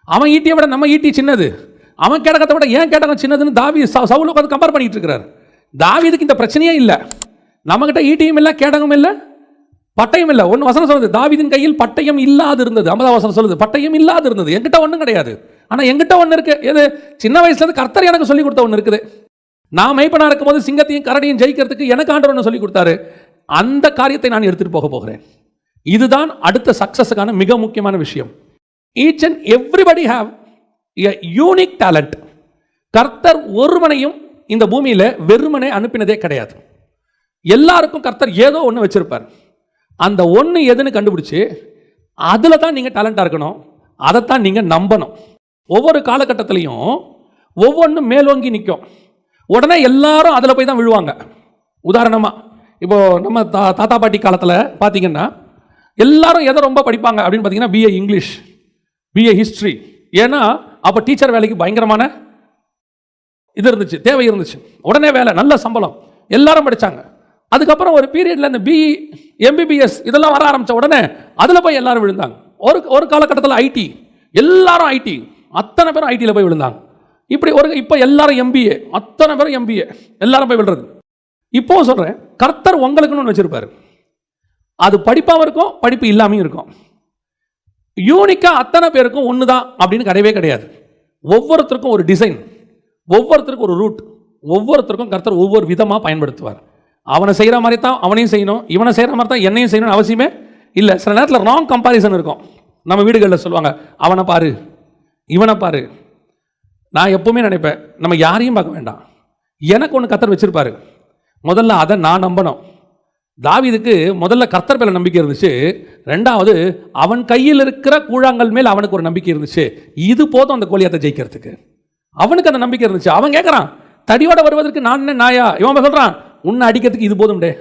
அவன் ஈட்டியை விட நம்ம ஈட்டி சின்னது, அவன் கேடகத்தை விட ஏன் கேடகம் சின்னதுன்னு சவுல் உட்காந்து கம்பேர் பண்ணிட்டு இருக்கிறார். தாவீதுக்கு இந்த பிரச்சனையே இல்லை. நம்மகிட்ட ஈட்டியும் இல்லை, கேடகம் இல்லை, பட்டயம் இல்லை. ஒன்று வசனம் சொல்லுது, தாவீதின் கையில் பட்டயம் இல்லாது இருந்தது. 50 வசனம் சொல்லுது, பட்டயம் இல்லாது இருந்தது. என்கிட்ட ஒன்றும் கிடையாது, ஆனால் என்கிட்ட ஒன்று இருக்கு. எது? சின்ன வயசுலேருந்து கர்த்தர் எனக்கு சொல்லி கொடுத்த ஒன்று இருக்குது. நான் மெய்ப்பனாக இருக்கும்போது சிங்கத்தையும் கரடியும் ஜெயிக்கிறதுக்கு எனக்கு ஆண்டவர் ஒன்று சொல்லி கொடுத்தாரு. அந்த காரியத்தை நான் எடுத்துகிட்டு போக போகிறேன். இதுதான் அடுத்த சக்ஸஸுக்கான மிக முக்கியமான விஷயம். Each and everybody have a unique talent. கர்த்தர் ஒருவனையும் இந்த பூமியில் வெறுமனே அனுப்பினதே கிடையாது. எல்லாருக்கும் கர்த்தர் ஏதோ ஒன்று வச்சிருப்பார். அந்த ஒன்று எதுன்னு கண்டுபிடிச்சு அதில் தான் நீங்கள் டேலண்டாக இருக்கணும், அதைத்தான் நீங்கள் நம்பணும். ஒவ்வொரு காலகட்டத்திலையும் ஒவ்வொன்றும் மேலோங்கி நிற்கும், உடனே எல்லாரும் அதில் போய் தான் விழுவாங்க. உதாரணமாக இப்போ நம்ம தாத்தா பாட்டி காலத்தில் பார்த்தீங்கன்னா எல்லாரும் எதை ரொம்ப படிப்பாங்க அப்படின்னு பார்த்தீங்கன்னா பிஏ இங்கிலீஷ், பிஏ ஹிஸ்ட்ரி. ஏன்னா அப்போ டீச்சர் வேலைக்கு பயங்கரமான இது இருந்துச்சு, தேவை இருந்துச்சு, உடனே வேலை, நல்ல சம்பளம், எல்லாரும் படித்தாங்க. அதுக்கப்புறம் ஒரு பீரியடில் இந்த பிஇ, எம்பிபிஎஸ் இதெல்லாம் வர ஆரம்பித்த உடனே அதில் போய் எல்லாரும் விழுந்தாங்க. ஒரு காலகட்டத்தில் ஐடி, எல்லாரும் ஐடி, அத்தனை பேரும் ஐடியில் போய் விழுந்தாங்க. இப்படி இப்போ எல்லாரும் எம்பிஏ, அத்தனை பேரும் எம்பிஏ, எல்லாரும் போய் விழுறது. இப்போ சொல்கிறேன், கர்த்தர் உங்களுக்குன்னு ஒன்று வச்சிருப்பாரு. அது படிப்பாகவும் இருக்கும், படிப்பு இல்லாமையும் இருக்கும். யூனிக்காக அத்தனை பேருக்கும் ஒன்று தான் அப்படின்னு கிடையவே கிடையாது. ஒவ்வொருத்தருக்கும் ஒரு டிசைன், ஒவ்வொருத்தருக்கும் ஒரு ரூட், ஒவ்வொருத்தருக்கும் கர்த்தர் ஒவ்வொரு விதமாக பயன்படுத்துவார். அவனை செய்கிற மாதிரி தான் அவனையும் செய்யணும், இவனை செய்கிற மாதிரி தான் என்னையும் செய்யணும்னு அவசியமே இல்லை. சில நேரத்தில் ராங் கம்பாரிசன் இருக்கும். நம்ம வீடுகளில் சொல்லுவாங்க, அவனை பாரு, இவனை பாரு. நான் எப்பவுமே நினைப்பேன், நம்ம யாரையும் பார்க்க வேண்டாம், எனக்கு ஒன்று கர்த்தர் வச்சிருப்பாரு, முதல்ல அதை நான் நம்பணும். தாவீதுக்கு முதல்ல கர்த்தர் மேல நம்பிக்கை இருந்துச்சு. ரெண்டாவது, அவன் கையில் இருக்கிற கூழாங்கல் மேல் அவனுக்கு ஒரு நம்பிக்கை இருந்துச்சு. இது போதும் அந்த கோலியாத்தை ஜெயிக்கிறதுக்கு. அவனுக்கு அந்த நம்பிக்கை இருந்துச்சு. அவன் கேட்குறான், தடியோட வருவதற்கு நான் என்ன நாயா? இவன் சொல்கிறான், உன்னை அடிக்கிறதுக்கு இது போதும் டே,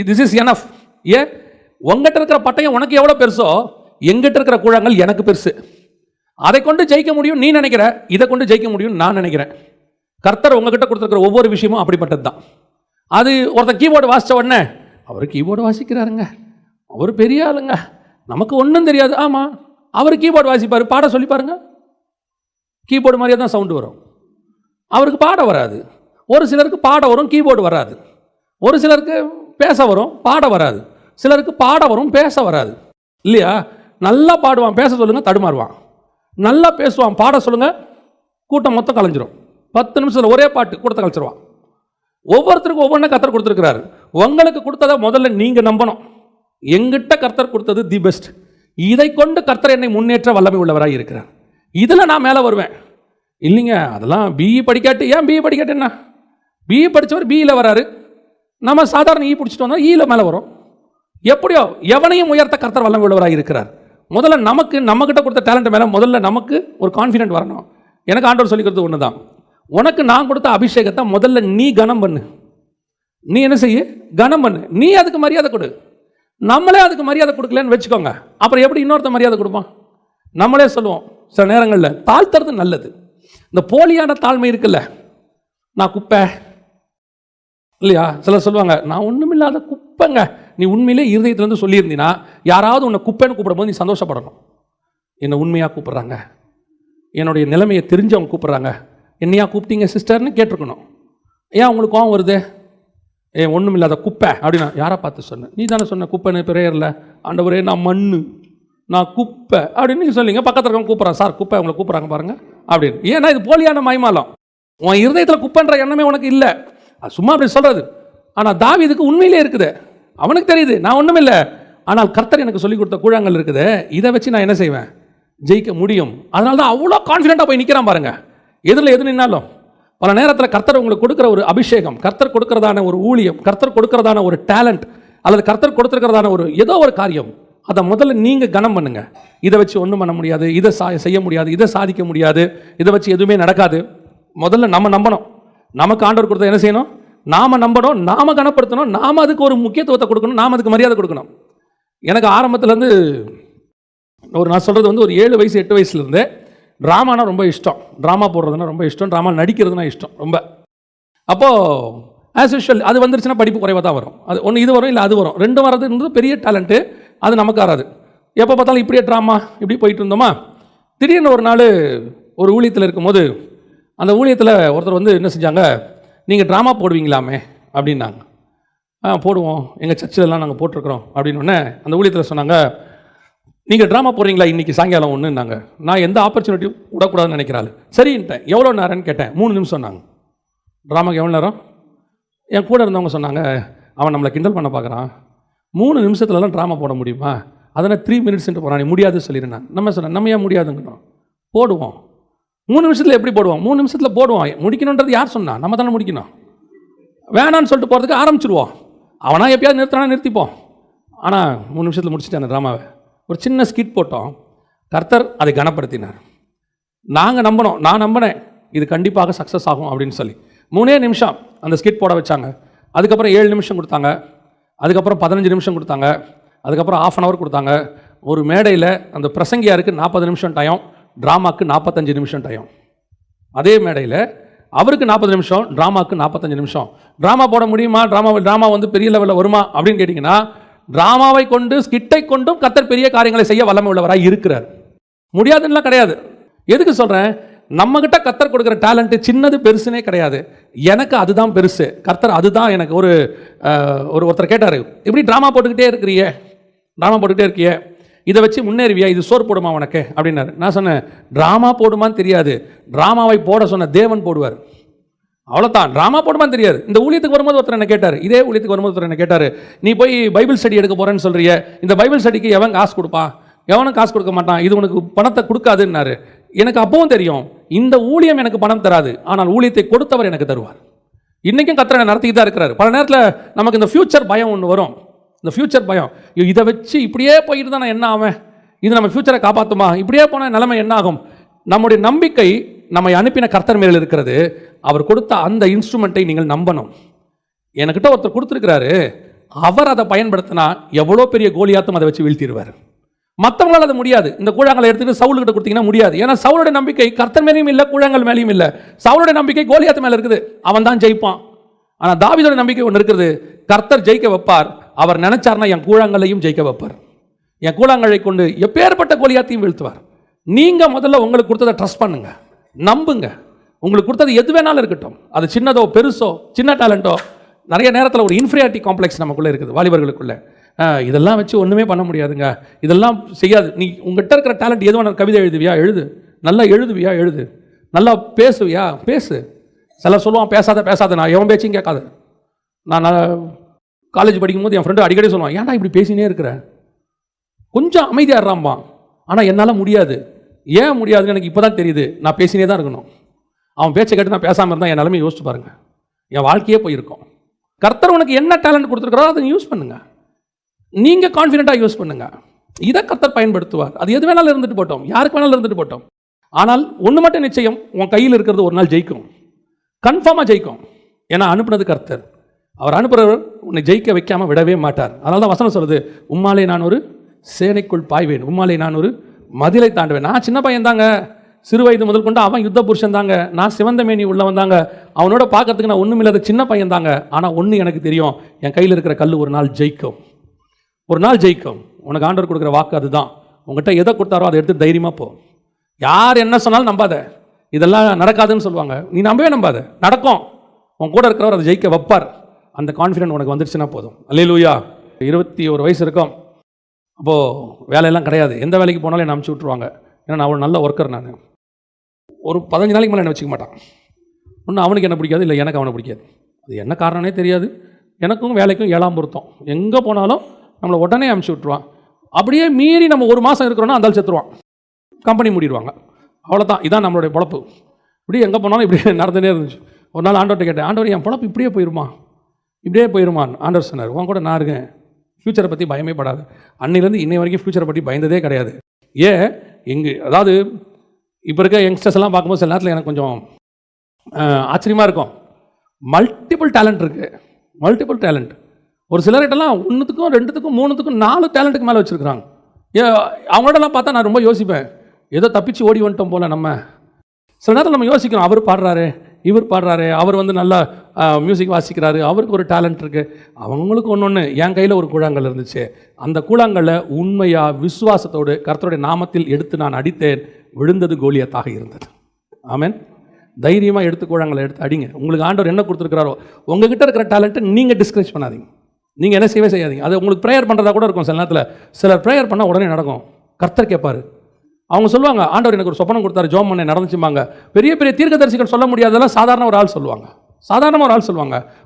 திஸ் இஸ் எனஃப். உங்ககிட்ட இருக்கிற பட்டயம் உனக்கு எவ்வளோ பெருசோ, எங்கிட்ட இருக்கிற கூழாங்கல் எனக்கு பெருசு. அதை கொண்டு ஜெயிக்க முடியும் நீ நினைக்கிற, இதை கொண்டு ஜெயிக்க முடியும் நான் நினைக்கிறேன். கர்த்தர் உங்ககிட்ட கொடுத்துருக்கிற ஒவ்வொரு விஷயமும் அப்படிப்பட்டது தான். அது ஒருத்தன் கீபோர்டு வாசித்த உடனே அவர் கீபோர்டு வாசிக்கிறாருங்க, அவர் பெரிய ஆளுங்க, நமக்கு ஒன்றும் தெரியாது. ஆமாம், அவர் கீபோர்டு வாசிப்பார், பாட சொல்லி பாருங்க, கீபோர்டு மாதிரியே தான் சவுண்டு வரும். அவருக்கு பாட வராது. ஒரு சிலருக்கு பாட வரும், கீபோர்டு வராது. ஒரு சிலருக்கு பேச வரும், பாட வராது. சிலருக்கு பாட வரும், பேச வராது. இல்லையா? நல்லா பாடுவான், பேச சொல்லுங்கள் தடுமாறுவான். நல்லா பேசுவான், பாட சொல்லுங்கள் கூட்டம் மொத்தம் கலைஞ்சிரும். 10 நிமிஷத்தில் ஒரே பாட்டு கூட்டத்தை கலைச்சிருவான். ஒவ்வொருத்தருக்கும் ஒவ்வொன்றா கர்த்தர் கொடுத்துருக்கிறாரு. உங்களுக்கு கொடுத்ததை முதல்ல நீங்கள் நம்பணும். எங்கிட்ட கர்த்தர் கொடுத்தது தி பெஸ்ட், இதை கொண்டு கர்த்தர் என்னை முன்னேற்ற வல்லமை உள்ளவராக இருக்கிறார், இதில் நான் மேலே வருவேன். இல்லைங்க, அதெல்லாம் பிஇ படிக்காட்டு. ஏன் பிஇ படிக்காட்டு என்ன? பிஇ படித்தவர் பிஇயில் வராரு, நம்ம சாதாரண இ பிடிச்சிட்டு வந்தால் ஈயில் மேலே வரும். எப்படியோ எவனையும் உயர்த்த கர்த்தர் வல்லமை உள்ளவராக இருக்கிறார். முதல்ல நமக்கு நம்மக்கிட்ட கொடுத்த டேலண்ட் மேலே முதல்ல நமக்கு ஒரு கான்ஃபிடென்ட் வரணும். எனக்கு ஆண்டவர் சொல்லிக்கிறது ஒன்று தான், உனக்கு நான் கொடுத்த அபிஷேகத்தை முதல்ல நீ கனம் பண்ணு. நீ என்ன செய்ய? கனம் பண்ணு. நீ அதுக்கு மரியாதை கொடு. நம்மளே அதுக்கு மரியாதை கொடுக்கலன்னு வச்சுக்கோங்க, அப்புறம் எப்படி இன்னொருத்த மரியாதை கொடுப்பான்? நம்மளே சொல்லுவோம் சில நேரங்களில், தாழ்த்துறது நல்லது. இந்த போலியான தாழ்மை இருக்குல்ல, நான் குப்பை இல்லையா, சிலர் சொல்லுவாங்க நான் ஒன்றுமில்லாத குப்பைங்க. நீ உண்மையிலே இருதயத்துலேருந்து சொல்லியிருந்தீங்கன்னா, யாராவது உன்னை குப்பைன்னு கூப்பிடும்போது நீ சந்தோஷப்படணும். என்னை உண்மையாக கூப்பிட்றாங்க, என்னுடைய நிலைமையை தெரிஞ்சவங்க கூப்பிட்றாங்க, என்னையா கூப்பிட்டீங்க சிஸ்டர்னு கேட்டிருக்கணும். ஏன் உங்களுக்கு கோவம் வருது? ஒன்றும் இல்லாத குப்பை அப்படின்னா யாரை பார்த்து சொன்னேன்? நீ தானே சொன்ன குப்பைன்னு பிரேயரில், ஆண்டவரே நான் மண்ணு, நான் குப்பை அப்படின்னு நீங்கள் சொல்லிங்க. பக்கத்தில் இருக்கவங்க கூப்பிட்றான், சார் குப்பை உங்களை கூப்பிட்றாங்க பாருங்கள் அப்படின்னு. ஏன்னா இது போலியான மைமாலம். உன் இருதயத்தில் குப்பைன்ற எண்ணமே உனக்கு இல்லை, அது சும்மா அப்படி சொல்கிறது. ஆனால் தாவீதுக்கு உண்மையிலே இருக்குது, அவனுக்கு தெரியுது நான் ஒன்றும் இல்லை, ஆனால் கர்த்தர் எனக்கு சொல்லிக் கொடுத்த கூழாங்கல் இருக்குது, இதை வச்சு நான் என்ன செய்வேன்? ஜெயிக்க முடியும். அதனால தான் அவ்வளோ கான்ஃபிடென்ட்டாக போய் நிற்கிறான் பாருங்கள். எதில் எது நின்னாலும் பல நேரத்தில் கர்த்தர் உங்களுக்கு கொடுக்குற ஒரு அபிஷேகம், கர்த்தர் கொடுக்கறதான ஒரு ஊழியம், கர்த்தர் கொடுக்கறதான ஒரு டேலண்ட், அல்லது கர்த்தர் கொடுத்துருக்கிறதான ஒரு ஏதோ ஒரு காரியம், அதை முதல்ல நீங்கள் கனம் பண்ணுங்க. இதை வச்சு ஒன்றும் பண்ண முடியாது, இதை செய்ய முடியாது, இதை சாதிக்க முடியாது, இதை வச்சு எதுவுமே நடக்காது. முதல்ல நம்ம நம்பணும். நமக்கு ஆண்டவர் கொடுத்த என்ன செய்யணும்? நாம நம்பணும், நாம கனப்படுத்தணும், நாம அதுக்கு ஒரு முக்கியத்துவத்தை கொடுக்கணும், நாம அதுக்கு மரியாதை கொடுக்கணும். எனக்கு ஆரம்பத்துலேருந்து நான் சொல்கிறது வந்து ஒரு 7 வயசு 8 வயசுலேருந்தே ட்ராமானா ரொம்ப இஷ்டம், ட்ராமா போடுறதுனா ரொம்ப இஷ்டம், ட்ராமா நடிக்கிறதுனா இஷ்டம் ரொம்ப. அப்போது ஆஸ் யூஷுவல் அது வந்துருச்சுன்னா படிப்பு குறைவாக தான் வரும். அது ஒன்று இது வரும், இல்லை அது வரும். 2 வரதுன்றது பெரிய டேலண்ட்டு, அது நமக்கு வராது. எப்போ பார்த்தாலும் இப்படியே ட்ராமா இப்படி போயிட்டு இருந்தோமா, திடீர்னு ஒரு நாள் ஒரு ஊழியத்தில் இருக்கும்போது அந்த ஊழியத்தில் ஒருத்தர் வந்து என்ன செஞ்சாங்க, நீங்கள் ட்ராமா போடுவீங்களாமே அப்படின்னாங்க. போடுவோம், எங்கள் சர்ச்சிலலாம் நாங்கள் போட்டிருக்கிறோம் அப்படின்னோடனே அந்த ஊழியத்தில் சொன்னாங்க, நீங்கள் ட்ராமா போடுறீங்களா இன்றைக்கி சாயங்காலம் ஒன்றுன்னாங்க. நான் எந்த ஆப்பர்ச்சுனிட்டியும் விடக்கூடாதுன்னு நினைக்கிறாள். சரின்ட்டேன். எவ்வளோ நேரம்னு கேட்டேன். 3 நிமிஷம் சொன்னாங்க. ட்ராமாக்கு எவ்வளோ நேரம்? என் கூட இருந்தவங்க சொன்னாங்க, அவன் நம்மளை கிண்டல் பண்ண பார்க்குறான், 3 நிமிஷத்துலலாம் ட்ராமா போட முடியுமா? அதனால் 3 மினிட்ஸ்ன்ட்டு போகிறான், நீ முடியாது சொல்லிடுறேன். நம்ம சொன்னேன், நம்ம ஏன் முடியாதுங்கண்ணோம், போடுவோம். 3 நிமிஷத்தில் எப்படி போடுவோம்? 3 நிமிஷத்தில் போடுவோம். முடிக்கணுன்றது யார் சொன்னா? நம்ம தானே முடிக்கணும். வேணான்னு சொல்லிட்டு போகிறதுக்கு ஆரம்பிச்சிடுவோம். அவனா எப்பயாவது நிறுத்தினா நிறுத்திப்போம். ஆனால் 3 நிமிஷத்தில் முடிச்சுட்டு அந்த ட்ராமாவை ஒரு சின்ன ஸ்கிட் போட்டோம். கர்த்தர் அதை கனப்படுத்தினார். நாங்கள் நம்பினோம், நான் நம்பினேன் இது கண்டிப்பாக சக்ஸஸ் ஆகும் அப்படின்னு சொல்லி 3 நிமிஷம் அந்த ஸ்கிட் போட வச்சாங்க. அதுக்கப்புறம் 7 நிமிஷம் கொடுத்தாங்க, அதுக்கப்புறம் 15 நிமிஷம் கொடுத்தாங்க, அதுக்கப்புறம் 1/2 hour கொடுத்தாங்க. ஒரு மேடையில் அந்த பிரசங்கியாருக்கு 40 நிமிஷம் டைம், ட்ராமாவுக்கு 45 நிமிஷம் டைம். அதே மேடையில் அவருக்கு 40 நிமிஷம், ட்ராமாவுக்கு 45 நிமிஷம். ட்ராமா போட முடியுமா? ட்ராமா வந்து பெரிய லெவலில் வருமா அப்படின்னு கேட்டிங்கன்னா, ட்ராமாவை கொண்டு ஸ்கிட்டை கொண்டும் கர்த்தர் பெரிய காரியங்களை செய்ய வல்லமை உள்ளவராக இருக்கிறார். முடியாதுன்னா கிடையாது. எதுக்கு சொல்கிறேன்? நம்மகிட்ட கர்த்தர் கொடுக்குற டேலண்ட்டு சின்னது பெருசுனே கிடையாது. எனக்கு அதுதான் பெருசு. கர்த்தர் அதுதான் எனக்கு ஒருத்தர் கேட்டார், இப்படி ட்ராமா போட்டுக்கிட்டே இருக்கியே, இதை வச்சு முன்னேறுவியா, இது சோறு போடுமா உனக்கு அப்படின்னாரு. நான் சொன்னேன், ட்ராமா போடுமான்னு தெரியாது, ட்ராமாவை போட சொன்ன தேவன் போடுவார், அவ்வளோதான். ட்ராமா போடுமான்னு தெரியாது. இந்த ஊழியத்துக்கு வரும்போது ஒருத்தர் என்ன கேட்டார், இதே ஊழியத்துக்கு வரும்போது ஒருத்தர் என்ன கேட்டார், நீ போய் பைபிள் ஸ்டடி எடுக்க போகிறேன்னு சொல்கிறிய, இந்த பைபிள் ஸ்டடிக்கு எவன் காசு கொடுப்பான்? எவனும் காசு கொடுக்க மாட்டான், இது உனக்கு பணத்தை கொடுக்காதுன்னாரு. எனக்கு அப்பவும் தெரியும், இந்த ஊழியம் எனக்கு பணம் தராது, ஆனால் ஊழியத்தை கொடுத்தவர் எனக்கு தருவார். இன்றைக்கும் கர்த்தர் நடத்திக்கிட்டு தான் இருக்கிறார். பல நேரத்தில் நமக்கு இந்த ஃப்யூச்சர் பயம் ஒன்று வரும். இந்த ஃப்யூச்சர் பயம், இதை வச்சு இப்படியே போயிட்டு தான் நான் என்ன ஆவேன், இது நம்ம ஃப்யூச்சரை காப்பாற்றுமா, இப்படியே போனால் நிலைமை என்ன ஆகும்? நம்முடைய நம்பிக்கை நம்மை அனுப்பின கர்த்தர் மேல் இருக்கிறது. அவர் கொடுத்த அந்த இன்ஸ்ட்ருமெண்ட்டை நீங்கள் நம்பணும். என்கிட்ட ஒருத்தர் கொடுத்துருக்கிறாரு, அவர் அதை பயன்படுத்தினா எவ்வளோ பெரிய கோலியாத்தும் அதை வச்சு வீழ்த்திடுவார். மற்றவங்களால் அது முடியாது. இந்த கூழாங்கலை எடுத்துகிட்டு சவுல்கிட்ட கொடுத்தீங்கன்னா முடியாது. ஏன்னா சவுளுடைய நம்பிக்கை கர்த்தர் மேலேயும் இல்லை, கூழாங்கல் மேலேயும் இல்லை. சவுளுடைய நம்பிக்கை கோலியாத் மேலே இருக்குது, அவன் தான் ஜெயிப்பான். ஆனால் தாவீதோட நம்பிக்கை ஒன்று இருக்குது, கர்த்தர் ஜெயிக்க வைப்பார். அவர் நினைச்சார்னா என் கூழாங்கல்லையும் ஜெயிக்க வைப்பார். என் கூழாங்கலை கொண்டு எப்பேற்பட்ட கோலியாத்தையும் வீழ்த்துவார். நீங்கள் முதல்ல உங்களுக்கு கொடுத்ததை ட்ரஸ்ட் பண்ணுங்க, நம்புங்க. உங்களுக்கு கொடுத்தது எது வேணாலும் இருக்கட்டும், அது சின்னதோ பெருசோ, சின்ன டேலண்ட்டோ. நிறைய நேரத்தில் ஒரு இன்ஃபீரியாரிட்டி காம்ப்ளெக்ஸ் நமக்குள்ளே இருக்குது வாலிபர்களுக்குள்ளே. இதெல்லாம் வச்சு ஒன்றுமே பண்ண முடியாதுங்க, இதெல்லாம் செய்யாது. நீ உங்கள்கிட்ட இருக்கிற டேலண்ட் எது வேணாலும், கவிதை எழுதுவியா எழுது, நல்லா எழுதுவியா எழுது, நல்லா பேசுவியா பேசு. சிலர் சொல்லுவான் பேசாத, நான் எவன் பேச்சையும் கேட்காது. நான் காலேஜ் படிக்கும்போது என் ஃப்ரெண்டு அடிக்கடி சொல்லுவான், ஏன்டா இப்படி பேசினே இருக்கிற, கொஞ்சம் அமைதியாக இருறாம்பான். ஆனால் என்னால் முடியாது. ஏன் முடியாதுன்னு எனக்கு இப்போ தான் தெரியுது. நான் பேசினே தான் இருக்கணும். அவன் பேச்சை கேட்டு நான் பேசாமல் இருந்தால் என் நிலைமை யோசிச்சு பாருங்கள், என் வாழ்க்கையே போயிருக்கும். கர்த்தர் உனக்கு என்ன டேலண்ட் கொடுத்துருக்குறோ அதை யூஸ் பண்ணுங்க, நீங்கள் கான்ஃபிடென்ட்டாக யூஸ் பண்ணுங்க. இதை கர்த்தர் பயன்படுத்துவார். அது எது வேணாலும் இருந்துட்டு போட்டோம், யாருக்கு வேணாலும் இருந்துட்டு போட்டோம். ஆனால் ஒன்று மட்டும் நிச்சயம், உன் கையில் இருக்கிறது ஒரு நாள் ஜெயிக்கும், கன்ஃபார்மாக ஜெயிக்கும். ஏன்னா அனுப்புனது கர்த்தர். அவர் அனுப்புகிறவர் உன்னை ஜெயிக்க வைக்காமல் விடவே மாட்டார். அதனால தான் வசனம் சொல்லுது, உம்மாலே நான் ஒரு சேனைக்குள் பாய்வேன், உம்மாலே நான் ஒரு மதிலை தாண்டுவேன். நான் சின்ன பையன் தாங்க, சிறு வயது முதல் கொண்டு அவன் யுத்த புருஷன் தாங்க, நான் சிவந்த மேனி உள்ள வந்தாங்க, அவனோட பார்க்கறதுக்கு நான் ஒன்றும் இல்லாத சின்ன பையன் தாங்க. ஆனால் ஒன்று எனக்கு தெரியும், என் கையில் இருக்கிற கல் ஒரு நாள் ஜெயிக்கும், ஒரு நாள் ஜெயிக்கும். உனக்கு ஆண்டவர் கொடுக்குற வாக்கு அதுதான். உங்கள்கிட்ட எதை கொடுத்தாரோ அதை எடுத்து தைரியமாக போ. யார் என்ன சொன்னாலும் நம்பாத, இதெல்லாம் நடக்காதுன்னு சொல்லுவாங்க, நீ நம்பவே நம்பாத, நடக்கும். உன் கூட இருக்கிறவர் அதை ஜெயிக்க வைப்பார். அந்த கான்ஃபிடென்ட் உனக்கு வந்துருச்சுன்னா போதும். அல்லேலூயா. 21 வயசு இருக்கும், அப்போது வேலையெல்லாம் கிடையாது, எந்த வேலைக்கு போனாலும் என்னை அனுப்பிச்சி விட்ருவாங்க. ஏன்னா நான் ஒரு நல்ல ஒர்க்கர். நான் ஒரு 15 நாளைக்கு மேலே என்னை வச்சுக்க மாட்டான். ஒன்று அவனுக்கு என்ன பிடிக்காது, இல்லை எனக்கு அவனை பிடிக்காது. அது என்ன காரணமே தெரியாது. எனக்கும் வேலைக்கும் 7ஆம் பொருத்தம். எங்கே போனாலும் நம்மளை உடனே அனுப்பிச்சி விட்ருவான். அப்படியே மீறி நம்ம 1 மாதம் இருக்கிறோன்னா அந்த செத்துருவான், கம்பெனி மூடிடுவாங்க. அவ்வளோதான், இதான் நம்மளுடைய பொழப்பு. இப்படி எங்கே போனாலும் இப்படியே நடந்துகிட்டே இருந்துச்சு. ஒரு நாள் ஆண்டவர்கிட்ட கேட்டேன், ஆண்டவர் என் பொழப்பு இப்படியே போயிருமான். ஆண்டவர் சொன்னார், உன் கூட நான் இருக்கேன், ஃப்யூச்சரை பற்றி பயமே படாது. அன்னிலேருந்து இன்னை வரைக்கும் ஃப்யூச்சரை பற்றி பயந்ததே கிடையாது. அதாவது இப்போ இருக்க யங்ஸ்டர்ஸ் எல்லாம் பார்க்கும்போது சில நேரத்தில் எனக்கு கொஞ்சம் ஆச்சரியமாக இருக்கும். மல்டிபிள் டேலண்ட் இருக்குது, மல்டிபிள் டேலண்ட். ஒரு சிலர்கிட்டலாம் 1த்துக்கும் 2த்துக்கும் 3த்துக்கும் 4 டேலண்ட்டுக்கு மேலே வச்சுருக்குறாங்க. அவங்களோடலாம் பார்த்தா நான் ரொம்ப யோசிப்பேன், ஏதோ தப்பிச்சு ஓடி வந்துட்டோம் போல். நம்ம சில நேரத்தில் நம்ம யோசிக்கிறோம், அவர் பாடுறாரு, இவர் பாடுறாரு, அவர் நல்லா மியூசிக் வாசிக்கிறாரு, அவருக்கு ஒரு டேலண்ட் இருக்குது. அவங்களுக்கு ஒன்று, என் கையில் ஒரு கூழாங்கல் இருந்துச்சு, அந்த கூழாங்கல்லை உண்மையாக விசுவாசத்தோடு கர்த்தருடைய நாமத்தில் எடுத்து நான் அடித்தேன், விழுந்தது கோலியத்தாக இருந்தது. ஆமென். தைரியமாக எடுத்து கூழாங்கல்லை எடுத்து அடிங்க. உங்களுக்கு ஆண்டவர் என்ன கொடுத்துருக்கிறாரோ, உங்ககிட்ட இருக்கிற டேலண்ட்டை நீங்கள் டிஸ்கரேஜ் பண்ணாதீங்க, நீங்கள் என்ன செய்யாதீங்க. அது உங்களுக்கு ப்ரேயர் பண்ணுறதா கூட இருக்கும். சில நேரத்தில் சிலர் ப்ரேயர் பண்ணால் உடனே நடக்கும். கர்த்தர் கேட்பார். அவங்க சொல்லுவாங்க, ஆண்டவர் எனக்கு ஒரு சொப்பனம் கொடுத்தாரு, ஜோம் பண்ண நடந்துச்சுமாங்க. பெரிய பெரிய தீர்க்கதரிசிகள் சொல்ல முடியாதெல்லாம் சாதாரண ஒரு ஆள் சொல்லுவாங்க.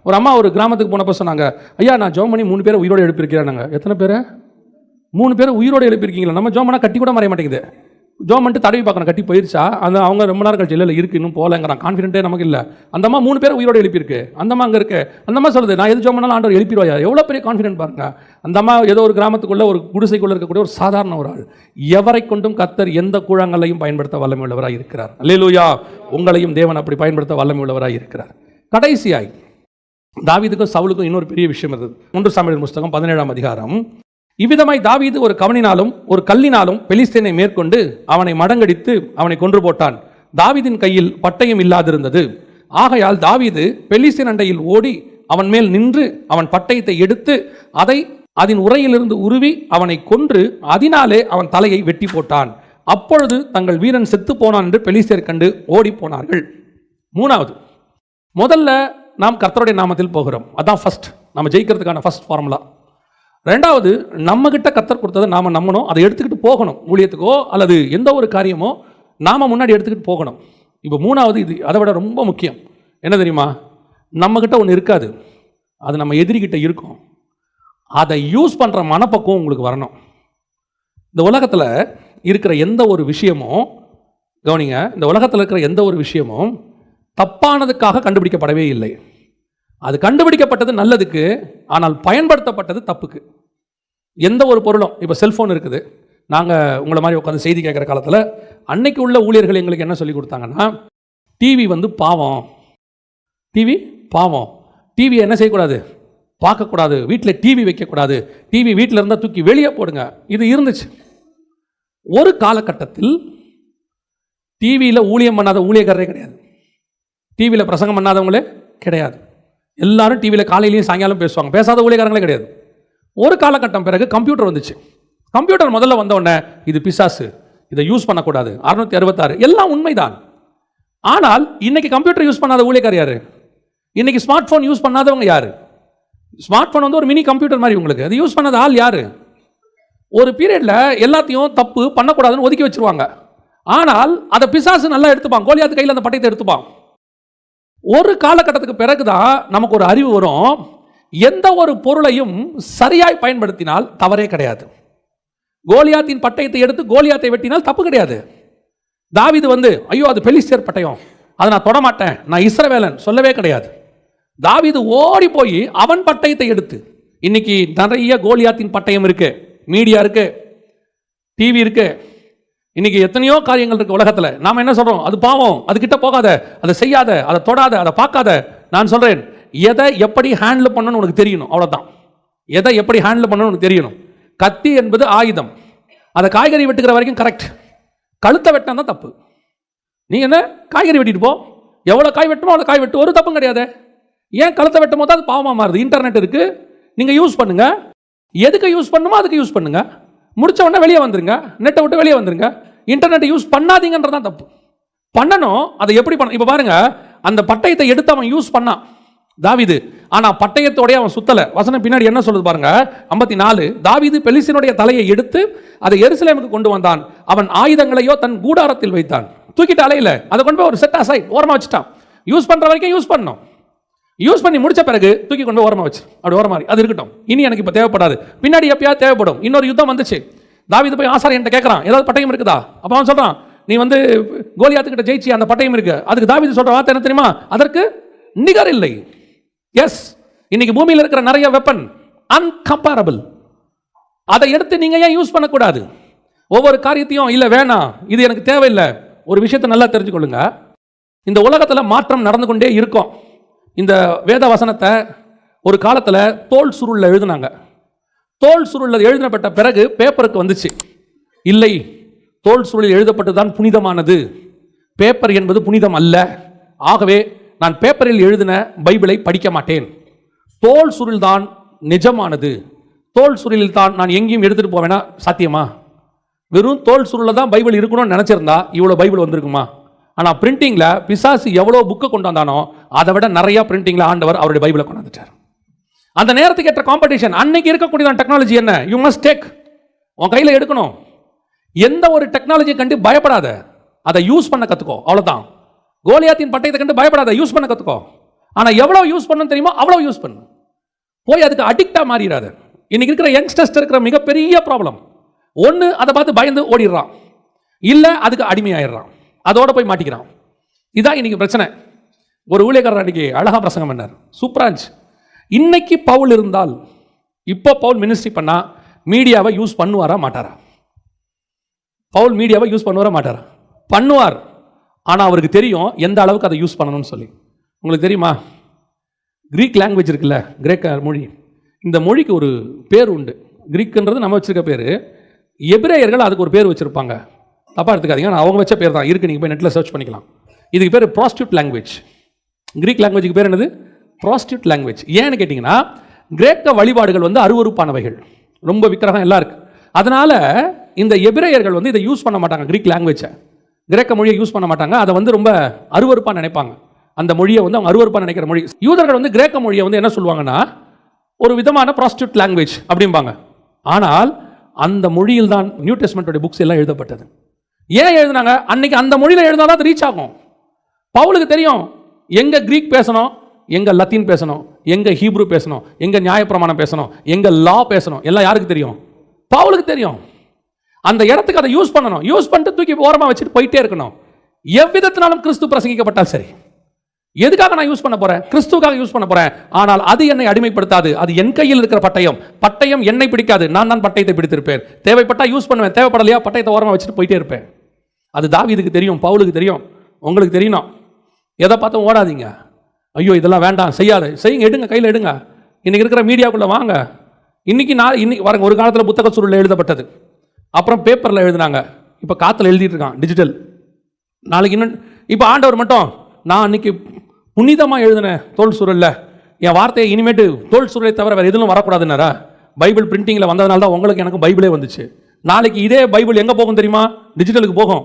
ஒரு அம்மா ஒரு கிராமத்துக்கு போனப்போ சொன்னாங்க, ஐயா நான் ஜோம் பண்ணி 3 பேரை உயிரோடு எழுப்பியிருக்கிறேன். எத்தனை பேரை? 3 பேரை உயிரோடு எழுப்பியிருக்கீங்களா? நம்ம ஜோம் பண்ணால் கட்டி கூட மறைய மாட்டேங்குது. ஜோம் பண்ணிட்டு தடவி பார்க்கணும், கட்டி போயிடுச்சா? அவங்க ரொம்ப நேரம் கழிச்சு இல்லை இருக்குது, இன்னும் போகலங்கிறான். கான்ஃபிடென்ட்டே நமக்கு இல்லை. அந்த அம்மா 3 பேரை உயிரோடு எழுப்பியிருக்கு. அந்த அம்மா அங்கே இருக்கு. அந்த அம்மா சொல்லுது, நான் எது ஜோம் பண்ணாலும் ஆண்டவர் எழுப்பிடுவாயா? எவ்வளோ பெரிய கான்ஃபிடென்ட் பாருங்க. அந்த அம்மா ஏதோ ஒரு கிராமத்துக்குள்ளே ஒரு குடிசைக்குள்ளே இருக்கக்கூடிய ஒரு சாதாரண ஒரு ஆள். எவரை கொண்டும் கர்த்தர் எந்த கூழாங்கல்லையும் பயன்படுத்த வல்லமை உள்ளவராக இருக்கிறார். அல்லேலூயா. உங்களையும் தேவன் அப்படி பயன்படுத்த வல்லமை உள்ளவராக இருக்கிறார். கடைசியாய் தாவீதுக்கும் சவுலுக்கும் இன்னொரு பெரிய விஷயம் இருந்தது. 1 சாமுவேல் புத்தகம் 17ஆம் அதிகாரம். இவ்விதமாய் தாவீது ஒரு கவனினாலும் ஒரு கல்லினாலும் பெலிஸ்தேனை மேற்கொண்டு அவனை மடங்கடித்து அவனை கொன்று போட்டான். தாவீதின் கையில் பட்டயம் இல்லாதிருந்தது. ஆகையால் தாவீது பெலிஸ்தேன் அண்டையில் ஓடி அவன் மேல் நின்று அவன் பட்டயத்தை எடுத்து அதை அதன் உரையிலிருந்து உருவி அவனை கொன்று அதனாலே அவன் தலையை வெட்டி போட்டான். அப்பொழுது தங்கள் வீரன் செத்து போனான் என்று பெலிஸ்தேர் கண்டு ஓடி போனார்கள். 3வது, முதல்ல நாம் கர்த்தருடைய நாமத்தில் போகிறோம். அதான் ஃபர்ஸ்ட், நம்ம ஜெயிக்கிறதுக்கான ஃபர்ஸ்ட் ஃபார்முலா. 2வது, நம்மகிட்ட கர்த்தர் கொடுத்ததை நாம் நம்பணும், அதை எடுத்துக்கிட்டு போகணும். ஊழியத்துக்கோ அல்லது எந்த ஒரு காரியமோ நாம் முன்னாடி எடுத்துக்கிட்டு போகணும். இப்போ 3வது, இது அதை விட ரொம்ப முக்கியம். என்ன தெரியுமா? நம்மகிட்ட ஒன்று இருக்காது, அது நம்ம எதிரிகிட்ட இருக்கும். அதை யூஸ் பண்ணுற மனப்பக்குவம் உங்களுக்கு வரணும். இந்த உலகத்தில் இருக்கிற எந்த ஒரு விஷயமும் கவனிங்க, இந்த உலகத்தில் இருக்கிற எந்த ஒரு விஷயமும் தப்பானதுக்காக கண்டுபிடிக்கப்படவே இல்லை. அது கண்டுபிடிக்கப்பட்டது நல்லதுக்கு, ஆனால் பயன்படுத்தப்பட்டது தப்புக்கு. எந்த ஒரு பொருளும், இப்போ செல்ஃபோன் இருக்குது. நாங்கள் உங்களை மாதிரி உட்காந்து செய்தி கேட்குற காலத்தில் அன்னைக்கு உள்ள ஊழியர்கள் எங்களுக்கு என்ன சொல்லி கொடுத்தாங்கன்னா, டிவி பாவம், டிவி என்ன செய்யக்கூடாது, பார்க்கக்கூடாது, வீட்டில் டிவி வைக்கக்கூடாது, டிவி வீட்டில் இருந்தால் தூக்கி வெளியே போடுங்க. இது இருந்துச்சு. ஒரு காலகட்டத்தில் டிவியில் ஊழியம் பண்ணாத ஊழியக்காரரே கிடையாது, டிவியில் பிரசங்கம் பண்ணாதவங்களே கிடையாது. எல்லாரும் டிவியில் காலையிலையும் சாயங்காலம் பேசுவாங்க, பேசாத ஊழியக்காரங்களே கிடையாது. ஒரு காலகட்டம் பிறகு கம்ப்யூட்டர் வந்துச்சு. கம்ப்யூட்டர் முதல்ல வந்த உடனே இது பிசாசு, இதை யூஸ் பண்ணக்கூடாது, 666 எல்லாம் உண்மைதான். ஆனால் இன்னைக்கு கம்ப்யூட்டர் யூஸ் பண்ணாத ஊழியக்காரர் யாரு? இன்னைக்கு ஸ்மார்ட் போன் யூஸ் பண்ணாதவங்க யாரு? ஸ்மார்ட் போன் வந்து ஒரு மினி கம்ப்யூட்டர் மாதிரி உங்களுக்கு, அது யூஸ் பண்ணாத ஆள் யாரு? ஒரு பீரியட்ல எல்லாத்தையும் தப்பு பண்ணக்கூடாதுன்னு ஒதுக்கி வச்சிருவாங்க. ஆனால் அதை பிசாசு நல்லா எடுத்துப்பான், கோலியாத்து கையில் அந்த பட்டயத்தை எடுத்துப்பான். ஒரு காலகட்டத்துக்கு பிறகுதான் நமக்கு ஒரு அறிவு வரும், எந்த ஒரு பொருளையும் சரியாய் பயன்படுத்தினால் தவறே கிடையாது. கோலியாத்தின் பட்டயத்தை எடுத்து கோலியாத்தை வெட்டினால் தப்பு கிடையாது. தாவீது வந்து ஐயோ அது பெலிஸ்தியர் பட்டயம், அதை நான் தொடமாட்டேன், நான் இஸ்ரவேலன் சொல்லவே கிடையாது. தாவீது ஓடி போய் அவன் பட்டயத்தை எடுத்து, இன்னைக்கு நிறைய கோலியாத்தின் பட்டயம் இருக்கு, மீடியா இருக்கு, டிவி இருக்கு, இன்னைக்கு எத்தனையோ காரியங்கள் இருக்கு உலகத்தில். நாம என்ன சொல்றோம்? அது பாவம், அது கிட்ட போகாத, அதை செய்யாத, அதை தொடாத, அதை பார்க்காத. நான் சொல்றேன், எதை எப்படி ஹேண்டில் பண்ணணும்னு உனக்கு தெரியணும், அவ்வளவுதான். எதை எப்படி ஹேண்டில் பண்ணணும்னு உனக்கு தெரியணும். கத்தி என்பது ஆயுதம், அதை காய்கறி வெட்டுகிற வரைக்கும் கரெக்ட், கழுத்தை வெட்டினா தான் தப்பு. நீ என்ன காய்கறி வெட்டிட்டு போ, எவ்வளோ காய் வெட்டுமோ அவ்வளோ காய் வெட்டு, ஒரு தப்பும் கிடையாது. ஏன் கழுத்தை வெட்டும் போது அது பாவமாக மாறுது? இன்டர்நெட் இருக்கு, நீங்க யூஸ் பண்ணுங்க, எதுக்கு யூஸ் பண்ணுமோ அதுக்கு யூஸ் பண்ணுங்க, முடிச்ச உடனே வெளியே வந்துருங்க, நெட்டை விட்டு வெளியே வந்துருங்க. இன்டர்நெட் யூஸ் பண்ணாதீங்கன்றதான் தப்பு. பண்ணணும், அதை எப்படி பண்ண? இப்போ பாருங்க, அந்த பட்டயத்தை எடுத்து அவன் யூஸ் பண்ணான் தாவீது, ஆனா பட்டயத்தோடய அவன் சுத்தல. வசனம் பின்னாடி என்ன சொல்லுது பாருங்க, 54. தாவீது பெலிஸ்தியனுடைய தலையை எடுத்து அதை எருசலேமுக்கு கொண்டு வந்தான், அவன் ஆயுதங்களையோ தன் கூடாரத்தில் வைத்தான். தூக்கிட்டு அலையில, அதை கொண்டு போய் ஒரு செட் அசைட் ஓரமா வச்சுட்டான். யூஸ் பண்ற வரைக்கும் யூஸ் பண்ணணும், யூஸ் பண்ணி முடிச்ச பிறகு தூக்கி கொண்டு போய் ஓரமா வச்சு, அப்படி ஓரமா அது இருக்கட்டும், இனி எனக்கு இப்போ தேவைப்படாது, பின்னாடி எப்பயாவது தேவைப்படும். இன்னொரு யுத்தம் வந்துச்சு, தாவீது போய் ஆசாரியன்ட்ட கேட்கறான், ஏதாவது பட்டயம் இருக்குதா? அப்ப அவன் சொல்றான், நீ வந்து கோலியாத்துக்கிட்ட ஜெயிச்சி அந்த பட்டயம் இருக்கு. அதுக்கு தாவீது சொல்ற வார்த்தை என்ன தெரியுமா? அதற்கு நிகர் இல்லை. எஸ், இன்னைக்கு பூமியில் இருக்கிற நிறைய வெப்பன் அன்கம்பேரபிள், அதை எடுத்து நீங்க ஏன் யூஸ் பண்ணக்கூடாது? ஒவ்வொரு காரியத்தையும் இல்ல வேணாம், இது எனக்கு தேவையில்லை. ஒரு விஷயத்தை நல்லா தெரிஞ்சுக்கொள்ளுங்க, இந்த உலகத்தில் மாற்றம் நடந்து கொண்டே இருக்கும். இந்த வேத வசனத்தை ஒரு காலத்தில் தோல் சுருளில் எழுதினாங்க. தோல் சுருளில் எழுதப்பட்ட பிறகு பேப்பருக்கு வந்துச்சு, இல்லை தோல் சுருளில் எழுதப்பட்டதுதான் புனிதமானது, பேப்பர் என்பது புனிதம் அல்ல, ஆகவே நான் பேப்பரில் எழுதின பைபிளை படிக்க மாட்டேன், தோல் சுருள் தான் நிஜமானது, தோல் சுருளில் தான் நான் எங்கேயும் எடுத்துட்டு போவேனா? சாத்தியமா? வெறும் தோல் சுருளில் தான் பைபிள் இருக்கணும்னு நினைச்சிருந்தா இவ்வளோ பைபிள் வந்திருக்குமா? ஆனால் பிரிண்டிங்கில் பிசாசு எவ்வளோ புக்கை கொண்டு வந்தானோ அதை விட நிறைய பிரிண்டிங்கில் ஆண்டவர் அவருடைய பைபிளை கொண்டு வந்துட்டார். அந்த நேரத்துக்கு ஏற்ற காம்படிஷன் அன்னைக்கு இருக்கக்கூடிய டெக்னாலஜி என்ன? யூ மஸ்ட் டேக், உன் கையில் எடுக்கணும். எந்த ஒரு டெக்னாலஜியை கண்டு பயப்படாத, அதை யூஸ் பண்ண கற்றுக்கோ, அவ்வளோதான். கோலியாத்தின் பட்டயத்தை கண்டு பயப்படாத, யூஸ் பண்ண கற்றுக்கோ. ஆனால் எவ்வளோ யூஸ் பண்ணணும் தெரியுமோ அவ்வளோ யூஸ் பண்ணு, போய் அதுக்கு அடிக்டாக மாறிடாது. இன்னைக்கு இருக்கிற யங்ஸ்டர்ஸ் இருக்கிற மிகப்பெரிய ப்ராப்ளம், ஒன்று அதை பார்த்து பயந்து ஓடிடுறான், இல்லை அதுக்கு அடிமையாயிடுறான், அதோட போய் மாட்டிக்கிறான். இதான் இன்னைக்கு பிரச்சனை. ஒரு ஊழியக்காரர் அன்னைக்கு அழகா பிரசங்கம் பண்ணார், சூப்பரா இருந்துச்சு. இன்னைக்கு பவுல் இருந்தால், இப்போ பவுல் மினிஸ்ட்ரி பண்ணா மீடியாவை யூஸ் பண்ணுவாரா மாட்டாரா? பவுல் மீடியாவை யூஸ் பண்ணுவாரா மாட்டாரா? பண்ணுவார். ஆனால் அவருக்கு தெரியும் எந்த அளவுக்கு அதை யூஸ் பண்ணணும்னு சொல்லி. உங்களுக்கு தெரியுமா, கிரீக் லாங்குவேஜ் இருக்குல்ல, கிரேக்க மொழி, இந்த மொழிக்கு ஒரு பேர் உண்டு. கிரீக்குன்றது நம்ம வச்சிருக்க பேர், எபிரேயர்கள் அதுக்கு ஒரு பேர் வச்சிருப்பாங்க, தப்பா எடுத்துக்காதீங்க, நான் அவங்க வச்ச பேர் தான் இருக்கு, நீங்கள் போய் நெட்டில் சர்ச் பண்ணிக்கலாம். இதுக்கு பேர் ப்ராஸ்டியூட் லாங்குவேஜ். கிரீக் லாங்குவேஜுக்கு பேர் என்னது? Prostitute language. ஏன்னு கேட்டிங்கன்னா, கிரேக்க வழிபாடுகள் வந்து அருவருப்பானவைகள், ரொம்ப விக்கிரகம் எல்லாம் இருக்கு. அதனால இந்த எபிரேயர்கள் வந்து இதை யூஸ் பண்ண மாட்டாங்க, கிரீக் லாங்குவேஜை, கிரேக்க மொழியை யூஸ் பண்ண மாட்டாங்க. அதை வந்து ரொம்ப அருவருப்பாக நினைப்பாங்க, அந்த மொழியை வந்து அவங்க அருவருப்பாக நினைக்கிற மொழி. யூதர்கள் வந்து கிரேக்க மொழியை வந்து என்ன சொல்லுவாங்கன்னா, ஒரு விதமான ப்ராஸ்டியூட் லாங்குவேஜ் அப்படிம்பாங்க. ஆனால் அந்த மொழியில் தான் நியூ டெஸ்ட்மென்ட்டோட புக்ஸ் எல்லாம் எழுதப்பட்டது. ஏன் எழுதினாங்க? அன்னைக்கு அந்த மொழியில் எழுதினா தான் ரீச் ஆகும். பவுலுக்கு தெரியும் எங்க கிரீக் பேசணும், எங்க லத்தீன் பேசணும், எங்க ஹீப்ரு பேசணும், எங்க நியாயப்பிரமாணம் பேசணும், எங்க லா பேசணும், எல்லாம் யாருக்கு தெரியும்? பவுலுக்கு தெரியும். அந்த இடத்துக்கு அதை யூஸ் பண்ணணும், யூஸ் பண்ணிட்டு தூக்கி ஓரமாக வச்சுட்டு போயிட்டே இருக்கணும். எவ்விதத்தினாலும் கிறிஸ்து பிரசங்கிக்கப்பட்டால் சரி. எதுக்காக நான் யூஸ் பண்ண போறேன்? கிறிஸ்துவுக்காக யூஸ் பண்ண போறேன். ஆனால் அது என்னை அடிமைப்படுத்தாது, அது என் கையில் இருக்கிற பட்டயம், பட்டயம் என்னை பிடிக்காது, நான் தான் பட்டயத்தை பிடித்திருப்பேன். தேவைப்பட்டா யூஸ் பண்ணுவேன், தேவைப்படலையா பட்டயத்தை ஓரமாக வச்சுட்டு போயிட்டே இருப்பேன். அது தாவீதுக்கு தெரியும், பவுலுக்கு தெரியும், உங்களுக்கு தெரியணும். எதை பார்த்தும் ஓடாதீங்க, ஐயோ இதெல்லாம் வேண்டாம் செய்யாத, செய்யுங்க, எடுங்க, கையில் எடுங்க. இன்னைக்கு இருக்கிற மீடியாக்குள்ள வாங்க. இன்னைக்கு வரங்க, ஒரு காலத்தில் புத்தக சுருளில் எழுதப்பட்டது, அப்புறம் பேப்பரில் எழுதுனாங்க, இப்போ காற்றுல எழுதிட்டு இருக்கான் டிஜிட்டல். நாளைக்கு இன்னும் இப்போ ஆண்டவர் மட்டும் நான் அன்னைக்கு புனிதமாக எழுதினேன் தோல் சுருளில், என் வார்த்தையை இனிமேட்டு தோல் சுருளை தவிர வேறு எதுவும் வரக்கூடாதுன்னாரா? பைபிள் பிரிண்டிங்கில் வந்ததுனால தான் உங்களுக்கு எனக்கு பைபிளே வந்துச்சு. நாளைக்கு இதே பைபிள் எங்கே போகும் தெரியுமா? டிஜிட்டலுக்கு போகும்.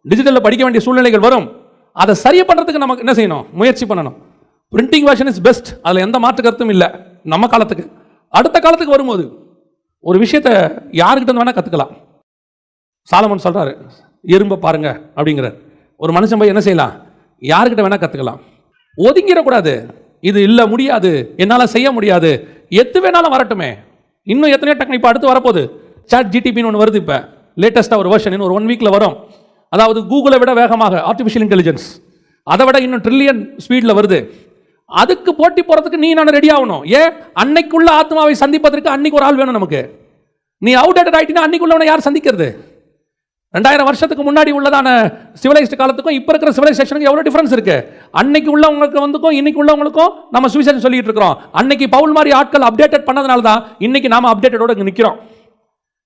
டிஜிட்டலில் படிக்க வேண்டிய சூழ்நிலைகள் வரும். அதை சரி பண்ணுறதுக்கு நமக்கு என்ன செய்யணும்? முயற்சி பண்ணணும். பிரிண்டிங் வெர்ஷன் இஸ் பெஸ்ட், அதில் எந்த மாற்று கருத்தும் இல்லை. நம்ம காலத்துக்கு அடுத்த காலத்துக்கு வரும்போது ஒரு விஷயத்தை யாருக்கிட்ட வேணால் கற்றுக்கலாம். சாலமன் சொல்கிறாரு, எறும்பை பாருங்க அப்படிங்கிறார். ஒரு மனுஷன் போய் என்ன செய்யலாம்? யாருக்கிட்ட வேணால் கற்றுக்கலாம். ஒதுங்கிடக்கூடாது. இது இல்லை, முடியாது, என்னால் செய்ய முடியாது, எது வேணாலும் வரட்டுமே. இன்னும் எத்தனையோ டெக்னிக் இப்போ அடுத்து வரப்போகுது. சாட் ஜிடிபின்னு ஒன்று வருது, இப்போ லேட்டஸ்ட்டாக ஒரு வெர்ஷன் இன்னும் ஒரு 1 வீக்கில் வரும். அதாவது கூகுளை விட வேகமாக ஆர்டிஃபிஷியல் இன்டெலிஜென்ஸ், அதை விட இன்னும் ட்ரில்லியன் ஸ்பீடில் வருது. அதுக்கு போட்டி போகிறதுக்கு நீ நான் ரெடி ஆகணும். ஏன்? அன்னைக்குள்ள ஆத்மாவை சந்திப்பதற்கு அன்னைக்கு ஒரு ஆள் வேணும் நமக்கு. நீ அவுடேட்டட் ஆகிட்டீங்கன்னா அன்னைக்குள்ளவனை யார் சந்திக்கிறது? 2000 வருஷத்துக்கு முன்னாடி உள்ளதான சிவிலைஸ்டு காலத்துக்கும் இப்போ இருக்கிற சிவிலைசேஷனுக்கு எவ்வளோ டிஃபரன்ஸ் இருக்கு. அன்னைக்கு உள்ளவங்களுக்கு வந்துக்கும் இன்னைக்கு உள்ளவங்களுக்கும் நம்ம சுவிசேஷம் சொல்லிட்டு இருக்கிறோம். அன்னைக்கு பவுல் மாதிரி ஆட்கள் அப்டேட்டட் பண்ணதுனால தான் இன்னைக்கு நாம அப்டேட்டடோட இங்கே நிற்கிறோம்.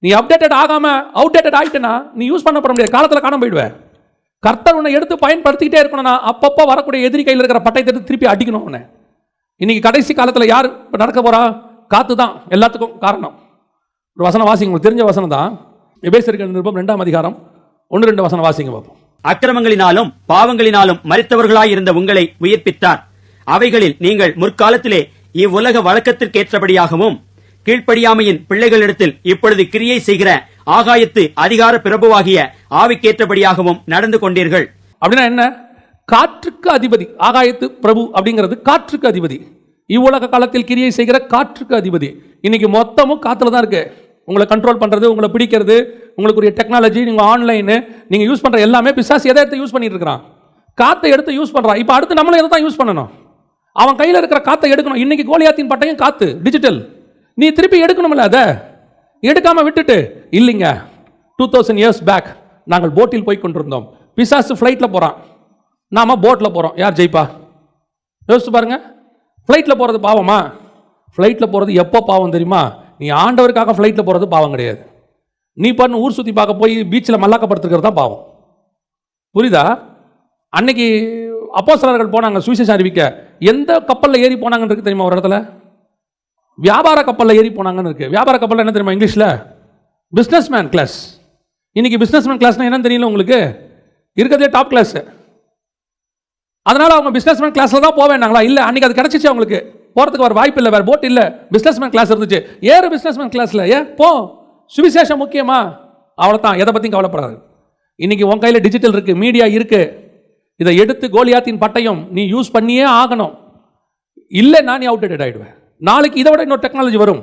நீ அப்டேட்டட் ஆகாம அவுடேட்டட் ஆகிட்டேன்னா நீ யூஸ் பண்ண முடியாது, காலத்தில் காண போயிடுவேன். கர்த்தர் உன்னை எடுத்து பயன்படுத்திக்கிட்டே இருக்கணும்னா அப்பப்போ வரக்கூடிய எதிரி கையில் இருக்கிற பட்டயத்தை திருப்பி அடிக்கணும் உன்னை. இன்னைக்கு கடைசி காலத்தில் யார் நடக்க போறா? காத்து தான் எல்லாத்துக்கும் காரணம். ஒரு வசனம் வாசிங்க, உங்களுக்கு தெரிஞ்ச வசனம் தான். எபேசியர்கள் நிருபம் 2ஆம் அதிகாரம் 1-2 வசனம் வாசிங்க பார்ப்போம். அக்கிரமங்களினாலும் பாவங்களினாலும் மரித்தவர்களாயிருந்த உங்களை உயிர்ப்பித்தார். அவைகளில் நீங்கள் முற்காலத்திலே இவ்வுலக வழக்கத்திற்கேற்றபடியாகவும் கீழ்ப்படியாமையின் பிள்ளைகளிடத்தில் இப்பொழுது கிரியை செய்கிற ஆகாயத்து அதிகார பிரபுவாகிய ஆவிக்கேற்றபடியாகவும் நடந்து கொண்டீர்கள். அப்படின்னா என்ன? காற்றுக்கு அதிபதி. ஆகாயத்து பிரபு அப்படிங்கிறது காற்றுக்கு அதிபதி. இவ்வுலக காலத்தில் கிரியை செய்கிற காற்றுக்கு அதிபதி. இன்னைக்கு மொத்தமும் காத்துல தான் இருக்கு. உங்களை கண்ட்ரோல் பண்றது, உங்களை பிடிக்கிறது, உங்களுக்குரிய டெக்னாலஜி, நீங்க ஆன்லைன், நீங்க யூஸ் பண்ற எல்லாமே பிசாசு எதை எடுத்து யூஸ் பண்ணிட்டு இருக்கிறான்? காத்தை எடுத்து யூஸ் பண்றான். இப்போ அடுத்து நம்மளும் எதை தான் யூஸ் பண்ணணும்? அவன் கையில் இருக்கிற காத்தை எடுக்கணும். இன்னைக்கு கோலியாத்தின் பட்டயம் காத்து டிஜிட்டல். நீ திருப்பி எடுக்கணும்ல, அதை எடுக்காம விட்டுட்டு இல்லைங்க 2000 years பேக் நாங்கள் போட்டில் போய் கொண்டிருந்தோம். பிசாசு ஃப்ளைட்டில் போகிறான், நாம போட்டில் போகிறோம். யார் ஜெயிப்பா? யோசிச்சு பாருங்க. ஃப்ளைட்டில் போகிறது பாவமா? ஃப்ளைட்டில் போகிறது எப்போ பாவம் தெரியுமா? நீ ஆண்டவருக்காக ஃப்ளைட்டில் போகிறது பாவம் கிடையாது. நீ பண்ணு ஊர் சுற்றி பார்க்க போய் பீச்சில் மல்லாக்கப்படுத்துக்கிறது தான் பாவம். புரியுதா? அன்னைக்கு அப்போஸ்தலர்கள் போனாங்க சுவிசேஷம் அறிவிக்க. எந்த கப்பலில் ஏறி போனாங்கன்னு இருக்கு தெரியுமா? ஒரு இடத்துல வியாபார கப்பலில் ஏறி போனாங்கன்னு இருக்கு. வியாபார கப்பல் என்ன தெரியுமா இங்கிலீஷில்? Businessman class. இன்னைக்கு பிஸ்னஸ் மேன் கிளாஸ்னா என்னன்னு தெரியல உங்களுக்கு? இருக்கிறதே டாப் கிளாஸ். அதனால அவங்க பிஸ்னஸ் மேன் கிளாஸில் தான் போக வேண்டாங்களா? இல்லை, அன்னைக்கு அது கிடைச்சிச்சு அவங்களுக்கு. போகிறதுக்கு வர வாய்ப்பு இல்லை, வேறு போட் இல்லை, பிஸ்னஸ் மேன் கிளாஸ் இருந்துச்சு. ஏறு பிஸ்னஸ் மேன் கிளாஸில். ஏன் போ? சுவிசேஷம் முக்கியமா? அவ்வளோதான், எதை பற்றியும் கவலைப்படாது. இன்னைக்கு உன் கையில் டிஜிட்டல் இருக்கு, மீடியா இருக்கு. இதை எடுத்து கோலியாத்தின் பட்டயம் நீ யூஸ் பண்ணியே ஆகணும். இல்லைன்னா நீ அவுட்டேட்டட் ஆகிடுவேன். நாளைக்கு இதை விட இன்னொரு டெக்னாலஜி வரும்.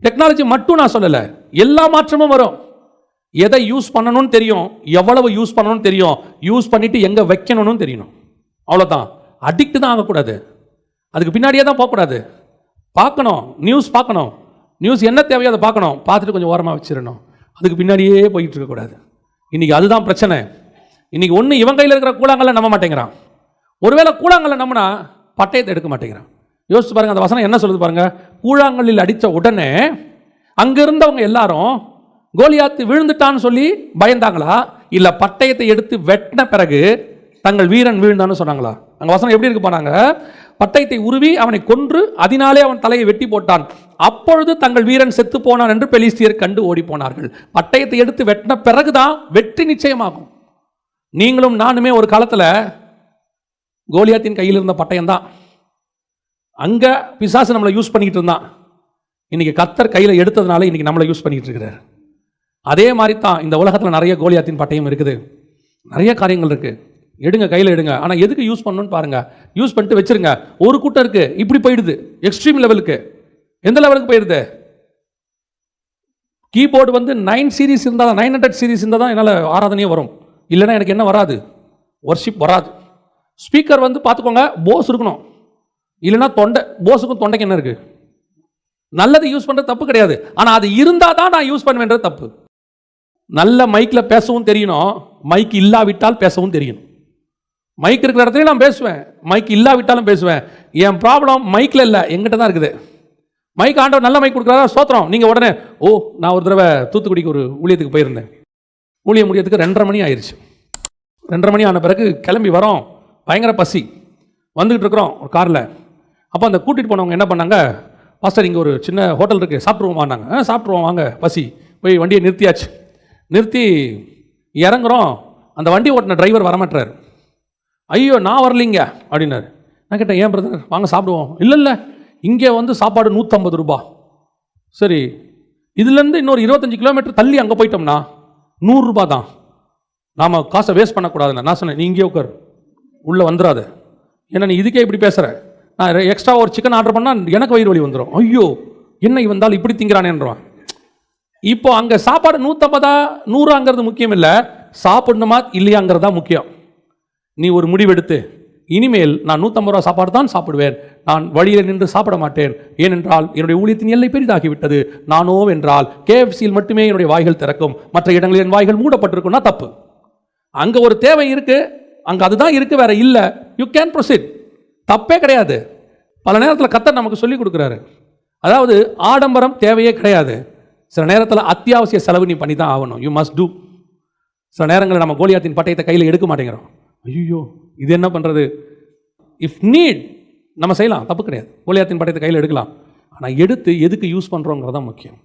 டெக்னாலஜி மட்டும் நான் சொல்லலை, எல்லா மாற்றமும் வரும். எதை யூஸ் பண்ணணும்னு தெரியும், எவ்வளவு யூஸ் பண்ணணும்னு தெரியும், யூஸ் பண்ணிட்டு எங்கே வைக்கணும்னு தெரியணும். அவ்வளோதான். அடிக்ட் தான் ஆகக்கூடாது, அதுக்கு பின்னாடியே தான் போகக்கூடாது. பார்க்கணும், நியூஸ் பார்க்கணும், நியூஸ் என்ன தேவையோ அதை பார்க்கணும், பார்த்துட்டு கொஞ்சம் ஓரமாக வச்சிடணும். அதுக்கு பின்னாடியே போயிட்டு இருக்கக்கூடாது. இன்றைக்கி அதுதான் பிரச்சனை. இன்றைக்கி ஒன்று இவன் கையில் இருக்கிற கூழாங்கல்ல நம்ப மாட்டேங்கிறான். ஒருவேளை கூழாங்கல்ல நம்பினா பட்டயத்தை எடுக்க மாட்டேங்கிறான். யோசிச்சு பாருங்க, அந்த வசனம் என்ன சொல்லுது பாருங்க. கூழாங்கல்லில் அடித்த உடனே அங்கே இருந்தவங்க எல்லாரும் கோலியாத்து விழுந்துட்டான்னு சொல்லி பயந்தாங்களா, இல்லை பட்டயத்தை எடுத்து வெட்டின பிறகு தங்கள் வீரன் வீழ்ந்தான்னு சொன்னாங்களா? அங்கே வசனம் எப்படி இருக்கு பாருங்க. பட்டயத்தை உருவி அவனை கொன்று அதனாலே அவன் தலையை வெட்டி போட்டான். அப்பொழுது தங்கள் வீரன் செத்து போனான் என்று பெலிஸ்தியர் கண்டு ஓடி போனார்கள். பட்டயத்தை எடுத்து வெட்டின பிறகுதான் வெற்றி நிச்சயமாகும். நீங்களும் நானுமே ஒரு காலத்தில் கோலியாத்தின் கையில் இருந்த பட்டயம் தான். அங்க பிசாசு நம்மளை யூஸ் பண்ணிட்டு இருந்தான். இன்னைக்கு கர்த்தர் கையில் எடுத்ததுனால இன்னைக்கு நம்மளை யூஸ் பண்ணிட்டு இருக்கிறார். அதே மாதிரி தான் இந்த உலகத்தில் நிறைய கோலியாத்தின் பட்டயம் இருக்குது, நிறைய காரியங்கள் இருக்கு. எடுங்க, கையில் எடுங்க. ஆனால் எதுக்கு யூஸ் பண்ணணும்னு பாருங்க. யூஸ் பண்ணிட்டு வச்சிருங்க. ஒரு கூட்டம் இருக்கு இப்படி போயிடுது, எக்ஸ்ட்ரீம் லெவலுக்கு. எந்த லெவலுக்கு போயிடுது? கீபோர்டு வந்து 9 சீரிஸ் இருந்தால் தான், 900 சீரிஸ் இருந்தால் தான் என்னால் ஆராதனையே வரும். இல்லைன்னா எனக்கு என்ன வராது, வர்ஷிப் வராது. ஸ்பீக்கர் வந்து பார்த்துக்கோங்க, போஸ் இருக்கணும், இல்லைன்னா தொண்டை. போஸுக்கும் தொண்டைக்கு என்ன இருக்கு? நல்லது யூஸ் பண்ணுறது தப்பு கிடையாது, ஆனால் அது இருந்தால் தான் நான் யூஸ் பண்ணுவேன்றது தப்பு. நல்ல மைக்கில் பேசவும் தெரியணும், மைக் இல்லாவிட்டால் பேசவும் தெரியணும். மைக் இருக்கிற இடத்துலையும் நான் பேசுவேன், மைக் இல்லாவிட்டாலும் பேசுவேன். என் ப்ராப்ளம் மைக்கில் இல்லை, எங்கிட்ட தான் இருக்குது. மைக் ஆண்டவர் நல்ல மைக் கொடுக்குறாரா, ஸ்தோத்திரம். நீங்கள் உடனே நான் ஒரு தடவை தூத்துக்குடிக்கு ஒரு ஊழியத்துக்கு போயிருந்தேன். ஊழியம் முடியறதுக்கு 2:30 மணி ஆயிடுச்சு. 2:30 மணி ஆன பிறகு கிளம்பி வரோம். பயங்கர பசி. வந்துக்கிட்டு இருக்கிறோம் ஒரு காரில். அப்போ அந்த கூட்டிகிட்டு போனவங்க என்ன பண்ணாங்க, பாஸ்டர் இங்கே ஒரு சின்ன ஹோட்டல் இருக்குது, சாப்பிட்ருவோமான்னாங்க. சாப்பிட்ருவோம் வாங்க. பசி. போய் வண்டியை நிறுத்தியாச்சு. நிறுத்தி இறங்குறோம். அந்த வண்டி ஓட்டின டிரைவர் வரமாட்டார். ஐயோ நான் வரலிங்க அப்படின்னாரு. நான் கேட்டேன், ஏன் பிரதர் வாங்க சாப்பிடுவோம். இல்லை இங்கே வந்து சாப்பாடு 150 ரூபாய். சரி, இதுலேருந்து இன்னொரு 25 கிலோமீட்டர் தள்ளி அங்கே போயிட்டோம்னா 100 ரூபாய் தான். நாம் காசை வேஸ்ட் பண்ணக்கூடாதுண்ணா. நான் சொன்னேன், நீ இங்கே உட்கார், உள்ளே வந்துடாத. ஏன்னா நீ இதுக்கே இப்படி பேசுகிற. நான் எக்ஸ்ட்ரா ஒரு சிக்கன் ஆர்டர் பண்ணால் எனக்கு வயிறு வலி வந்துடும். ஐயோ என்ன வந்தாலும் இப்படி திங்கிறானேன்றான். இப்போ அங்கே சாப்பாடு 150 100ங்கிறது முக்கியம் இல்லை, சாப்பிடணுமா இல்லையாங்கிறது தான் முக்கியம். நீ ஒரு முடிவெடுத்து, இனிமேல் நான் 150 ரூபா சாப்பாடு தான் சாப்பிடுவேன், நான் வழியில் நின்று சாப்பிட மாட்டேன். ஏனென்றால் என்னுடைய ஊழியத்தின் எல்லை பெரிதாகிவிட்டது. நானோ என்றால் KFCயில் மட்டுமே என்னுடைய வாய்கள் திறக்கும், மற்ற இடங்களில் என் வாய்கள் மூடப்பட்டிருக்குன்னா தப்பு. அங்கே ஒரு தேவை இருக்கு, அங்கே அதுதான் இருக்கு, வேற இல்லை. யூ கேன் ப்ரொசீட், தப்பே கிடையாது. பல நேரத்தில் கர்த்தர் நமக்கு சொல்லி கொடுக்குறாரு. அதாவது ஆடம்பரம் தேவையே கிடையாது. சில நேரத்தில் அத்தியாவசிய செலவு நீ பண்ணி தான் ஆகணும். You must do. சில நேரங்களில் நம்ம கோலியாத்தின் பட்டயத்தை கையில் எடுக்க மாட்டேங்கிறோம். ஐயோ இது என்ன பண்ணுறது, இஃப் நீட் நம்ம செய்யலாம், தப்பு கிடையாது. கோலியாத்தின் பட்டயத்தை கையில் எடுக்கலாம். ஆனால் எடுத்து எதுக்கு யூஸ் பண்ணுறோங்கிறது தான் முக்கியம்.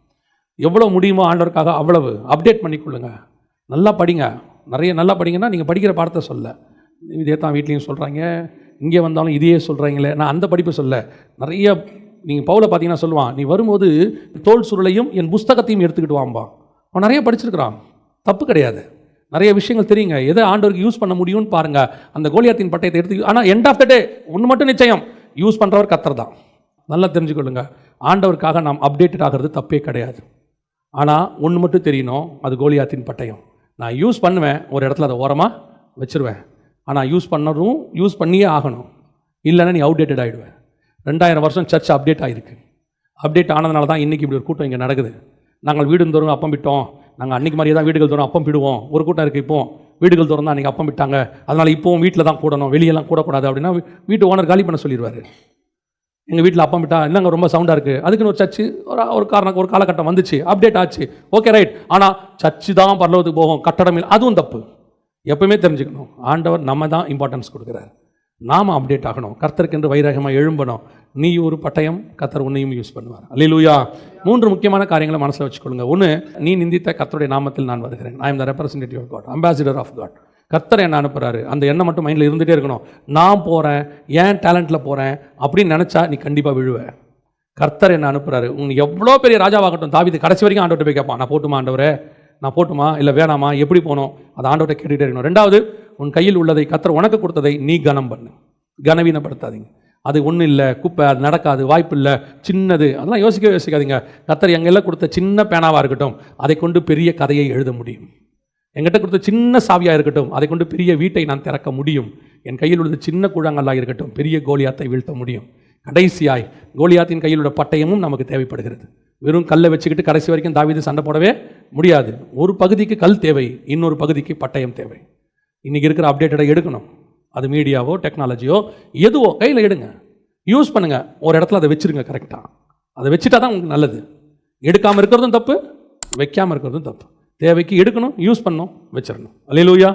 எவ்வளோ முடியுமோ ஆண்டவருக்காக அவ்வளவு அப்டேட் பண்ணிக்கொள்ளுங்க. நல்லா படிங்க, நிறைய நல்லா படிங்கன்னா நீங்கள் படிக்கிற பாடத்தை சொல்ல, இதே தான் வீட்லேயும் சொல்கிறாங்க, இங்கே வந்தாலும் இதையே சொல்கிறாங்களே. நான் அந்த படிப்பை சொல்ல, நிறைய நீங்கள் பவுலை பார்த்தீங்கன்னா சொல்லுவான், நீ வரும்போது தோல் சுருளையும் என் புஸ்தகத்தையும் எடுத்துக்கிட்டு வாம்பா. அவன் நிறைய படிச்சிருக்கிறான், தப்பு கிடையாது. நிறைய விஷயங்கள் தெரியுங்க, எதை ஆண்டவருக்கு யூஸ் பண்ண முடியும்னு பாருங்கள். அந்த கோலியாத்தின் பட்டயத்தை எடுத்து, ஆனால் எண்ட் ஆஃப் த டே ஒன்று மட்டும் நிச்சயம், யூஸ் பண்ணுறவர் கர்த்தர் தான். நல்லா தெரிஞ்சுக்கொள்ளுங்க, ஆண்டவருக்காக நாம் அப்டேட்டட் ஆகிறது தப்பே கிடையாது. ஆனால் ஒன்று மட்டும் தெரியணும், அது கோலியாத்தின் பட்டயம். நான் யூஸ் பண்ணுவேன், ஒரு இடத்துல அதை ஓரமாக வச்சுருவேன். ஆனால் யூஸ் பண்ணியே ஆகணும், இல்லைன்னா நீ அவுடேட்டட் ஆகிடுவேன். 2000 வருஷம் சர்ச் அப்டேட் ஆகிருக்கு. அப்டேட் ஆனதுனால தான் இன்றைக்கி இப்படி ஒரு கூட்டம் இங்கே நடக்குது. நாங்கள் வீடு தோறும் அப்பம் விட்டோம், நாங்கள் அன்றைக்கி மாதிரியே தான் வீடுகள் தோறும் அப்பம் விடுவோம். ஒரு கூட்டம் இருக்குது, இப்போது வீடுகள் தோறும் தான் அன்றைக்கி அப்பம் விட்டாங்க, அதனால் இப்போவும் வீட்டில் தான் கூடணும், வெளியெல்லாம் கூடக்கூடாது அப்படின்னா வீட்டு ஓனர் காலி பண்ண சொல்லிடுவார். எங்கள் வீட்டில் அப்பம் விட்டா இல்லைங்க ரொம்ப சவுண்டாக இருக்குது, அதுக்குன்னு ஒரு சர்ச்சு ஒரு காலகட்டம் வந்துச்சு, அப்டேட் ஆச்சு, ஓகே ரைட். ஆனால் சர்ச்சு தான் பரலோகத்துக்கு போகும், கட்டடம் இல்லை, அதுவும் தப்பு. எப்பவுமே தெரிஞ்சுக்கணும், ஆண்டவர் நம்ம தான் இம்பார்ட்டன்ஸ் கொடுக்குறாரு, நாம் அப்டேட் ஆகணும், கர்த்தருக்கென்று வைராகமாக எழும்பணும். நீ ஒரு பட்டயம், கர்த்தர் உன்னையும் யூஸ் பண்ணுவார். அல்லேலூயா. 3 முக்கியமான காரியங்களை மனசில் வச்சுக்கொள்ளுங்க. ஒன்று, நீ நிந்தித்த கர்த்தருடைய நாமத்தில் நான் வருகிறேன். I am the representative of God, ambassador of God. கர்த்தர் என்ன அனுப்புகிறாரு, அந்த எண்ணம் மட்டும் மைண்டில் இருந்துகிட்டே இருக்கணும். நான் போகிறேன், ஏன் டேலண்ட்டில் போகிறேன் அப்படின்னு நினச்சா நீ கண்டிப்பாக விழுவேன். கர்த்தர் என்ன அனுப்புகிறாரு. உங்களுக்கு எவ்வளோ பெரிய ராஜாவாகட்டும், தாவீது கடைசி வரைக்கும் ஆண்டவர்கிட்ட போய் கேட்பான், நான் போட்டுமா ஆண்டவரே, நான் போட்டுமா இல்லை வேணாமா, எப்படி போகணும், அதை ஆண்டவர்கிட்ட கேட்டுகிட்டே இருக்கணும். 2வது, உன் கையில் உள்ளதை கர்த்தர் உனக்கு கொடுத்ததை நீ கனம் பண்ணு, கனவீனப்படுத்தாதீங்க. அது ஒன்றும் இல்லை, குப்பை, அது நடக்காது, வாய்ப்பு இல்லை, சின்னது, அதெல்லாம் யோசிக்காதீங்க. கர்த்தர் எங்கெல்லாம் கொடுத்த சின்ன பேனாவாக இருக்கட்டும், அதை கொண்டு பெரிய கதையை எழுத முடியும். என்கிட்ட கொடுத்த சின்ன சாவியாக இருக்கட்டும், அதை கொண்டு பெரிய வீட்டை நான் திறக்க முடியும். என் கையில் உள்ள சின்ன கூழாங்கல்லாக இருக்கட்டும், பெரிய கோலியாத்தை வீழ்த்த முடியும். கடைசியாய் கோலியாத்தின் கையில் உள்ள பட்டயமும் நமக்கு தேவைப்படுகிறது. வெறும் கல்லை வச்சுக்கிட்டு கடைசி வரைக்கும் தாவீது சண்டை போடவே முடியாது. ஒரு பகுதிக்கு கல் தேவை, இன்னொரு பகுதிக்கு பட்டயம் தேவை. இன்றைக்கி இருக்கிற அப்டேட்டடை எடுக்கணும். அது மீடியாவோ டெக்னாலஜியோ எதுவோ கையில் எடுங்க, யூஸ் பண்ணுங்கள். ஒரு இடத்துல அதை வச்சுருங்க கரெக்டாக. அதை வச்சுட்டா தான் உங்களுக்கு நல்லது. எடுக்காமல் இருக்கிறதும் தப்பு, வைக்காமல் இருக்கிறதும் தப்பு. தேவைக்கு எடுக்கணும், யூஸ் பண்ணணும், வச்சிடணும். அல்லேலூயா.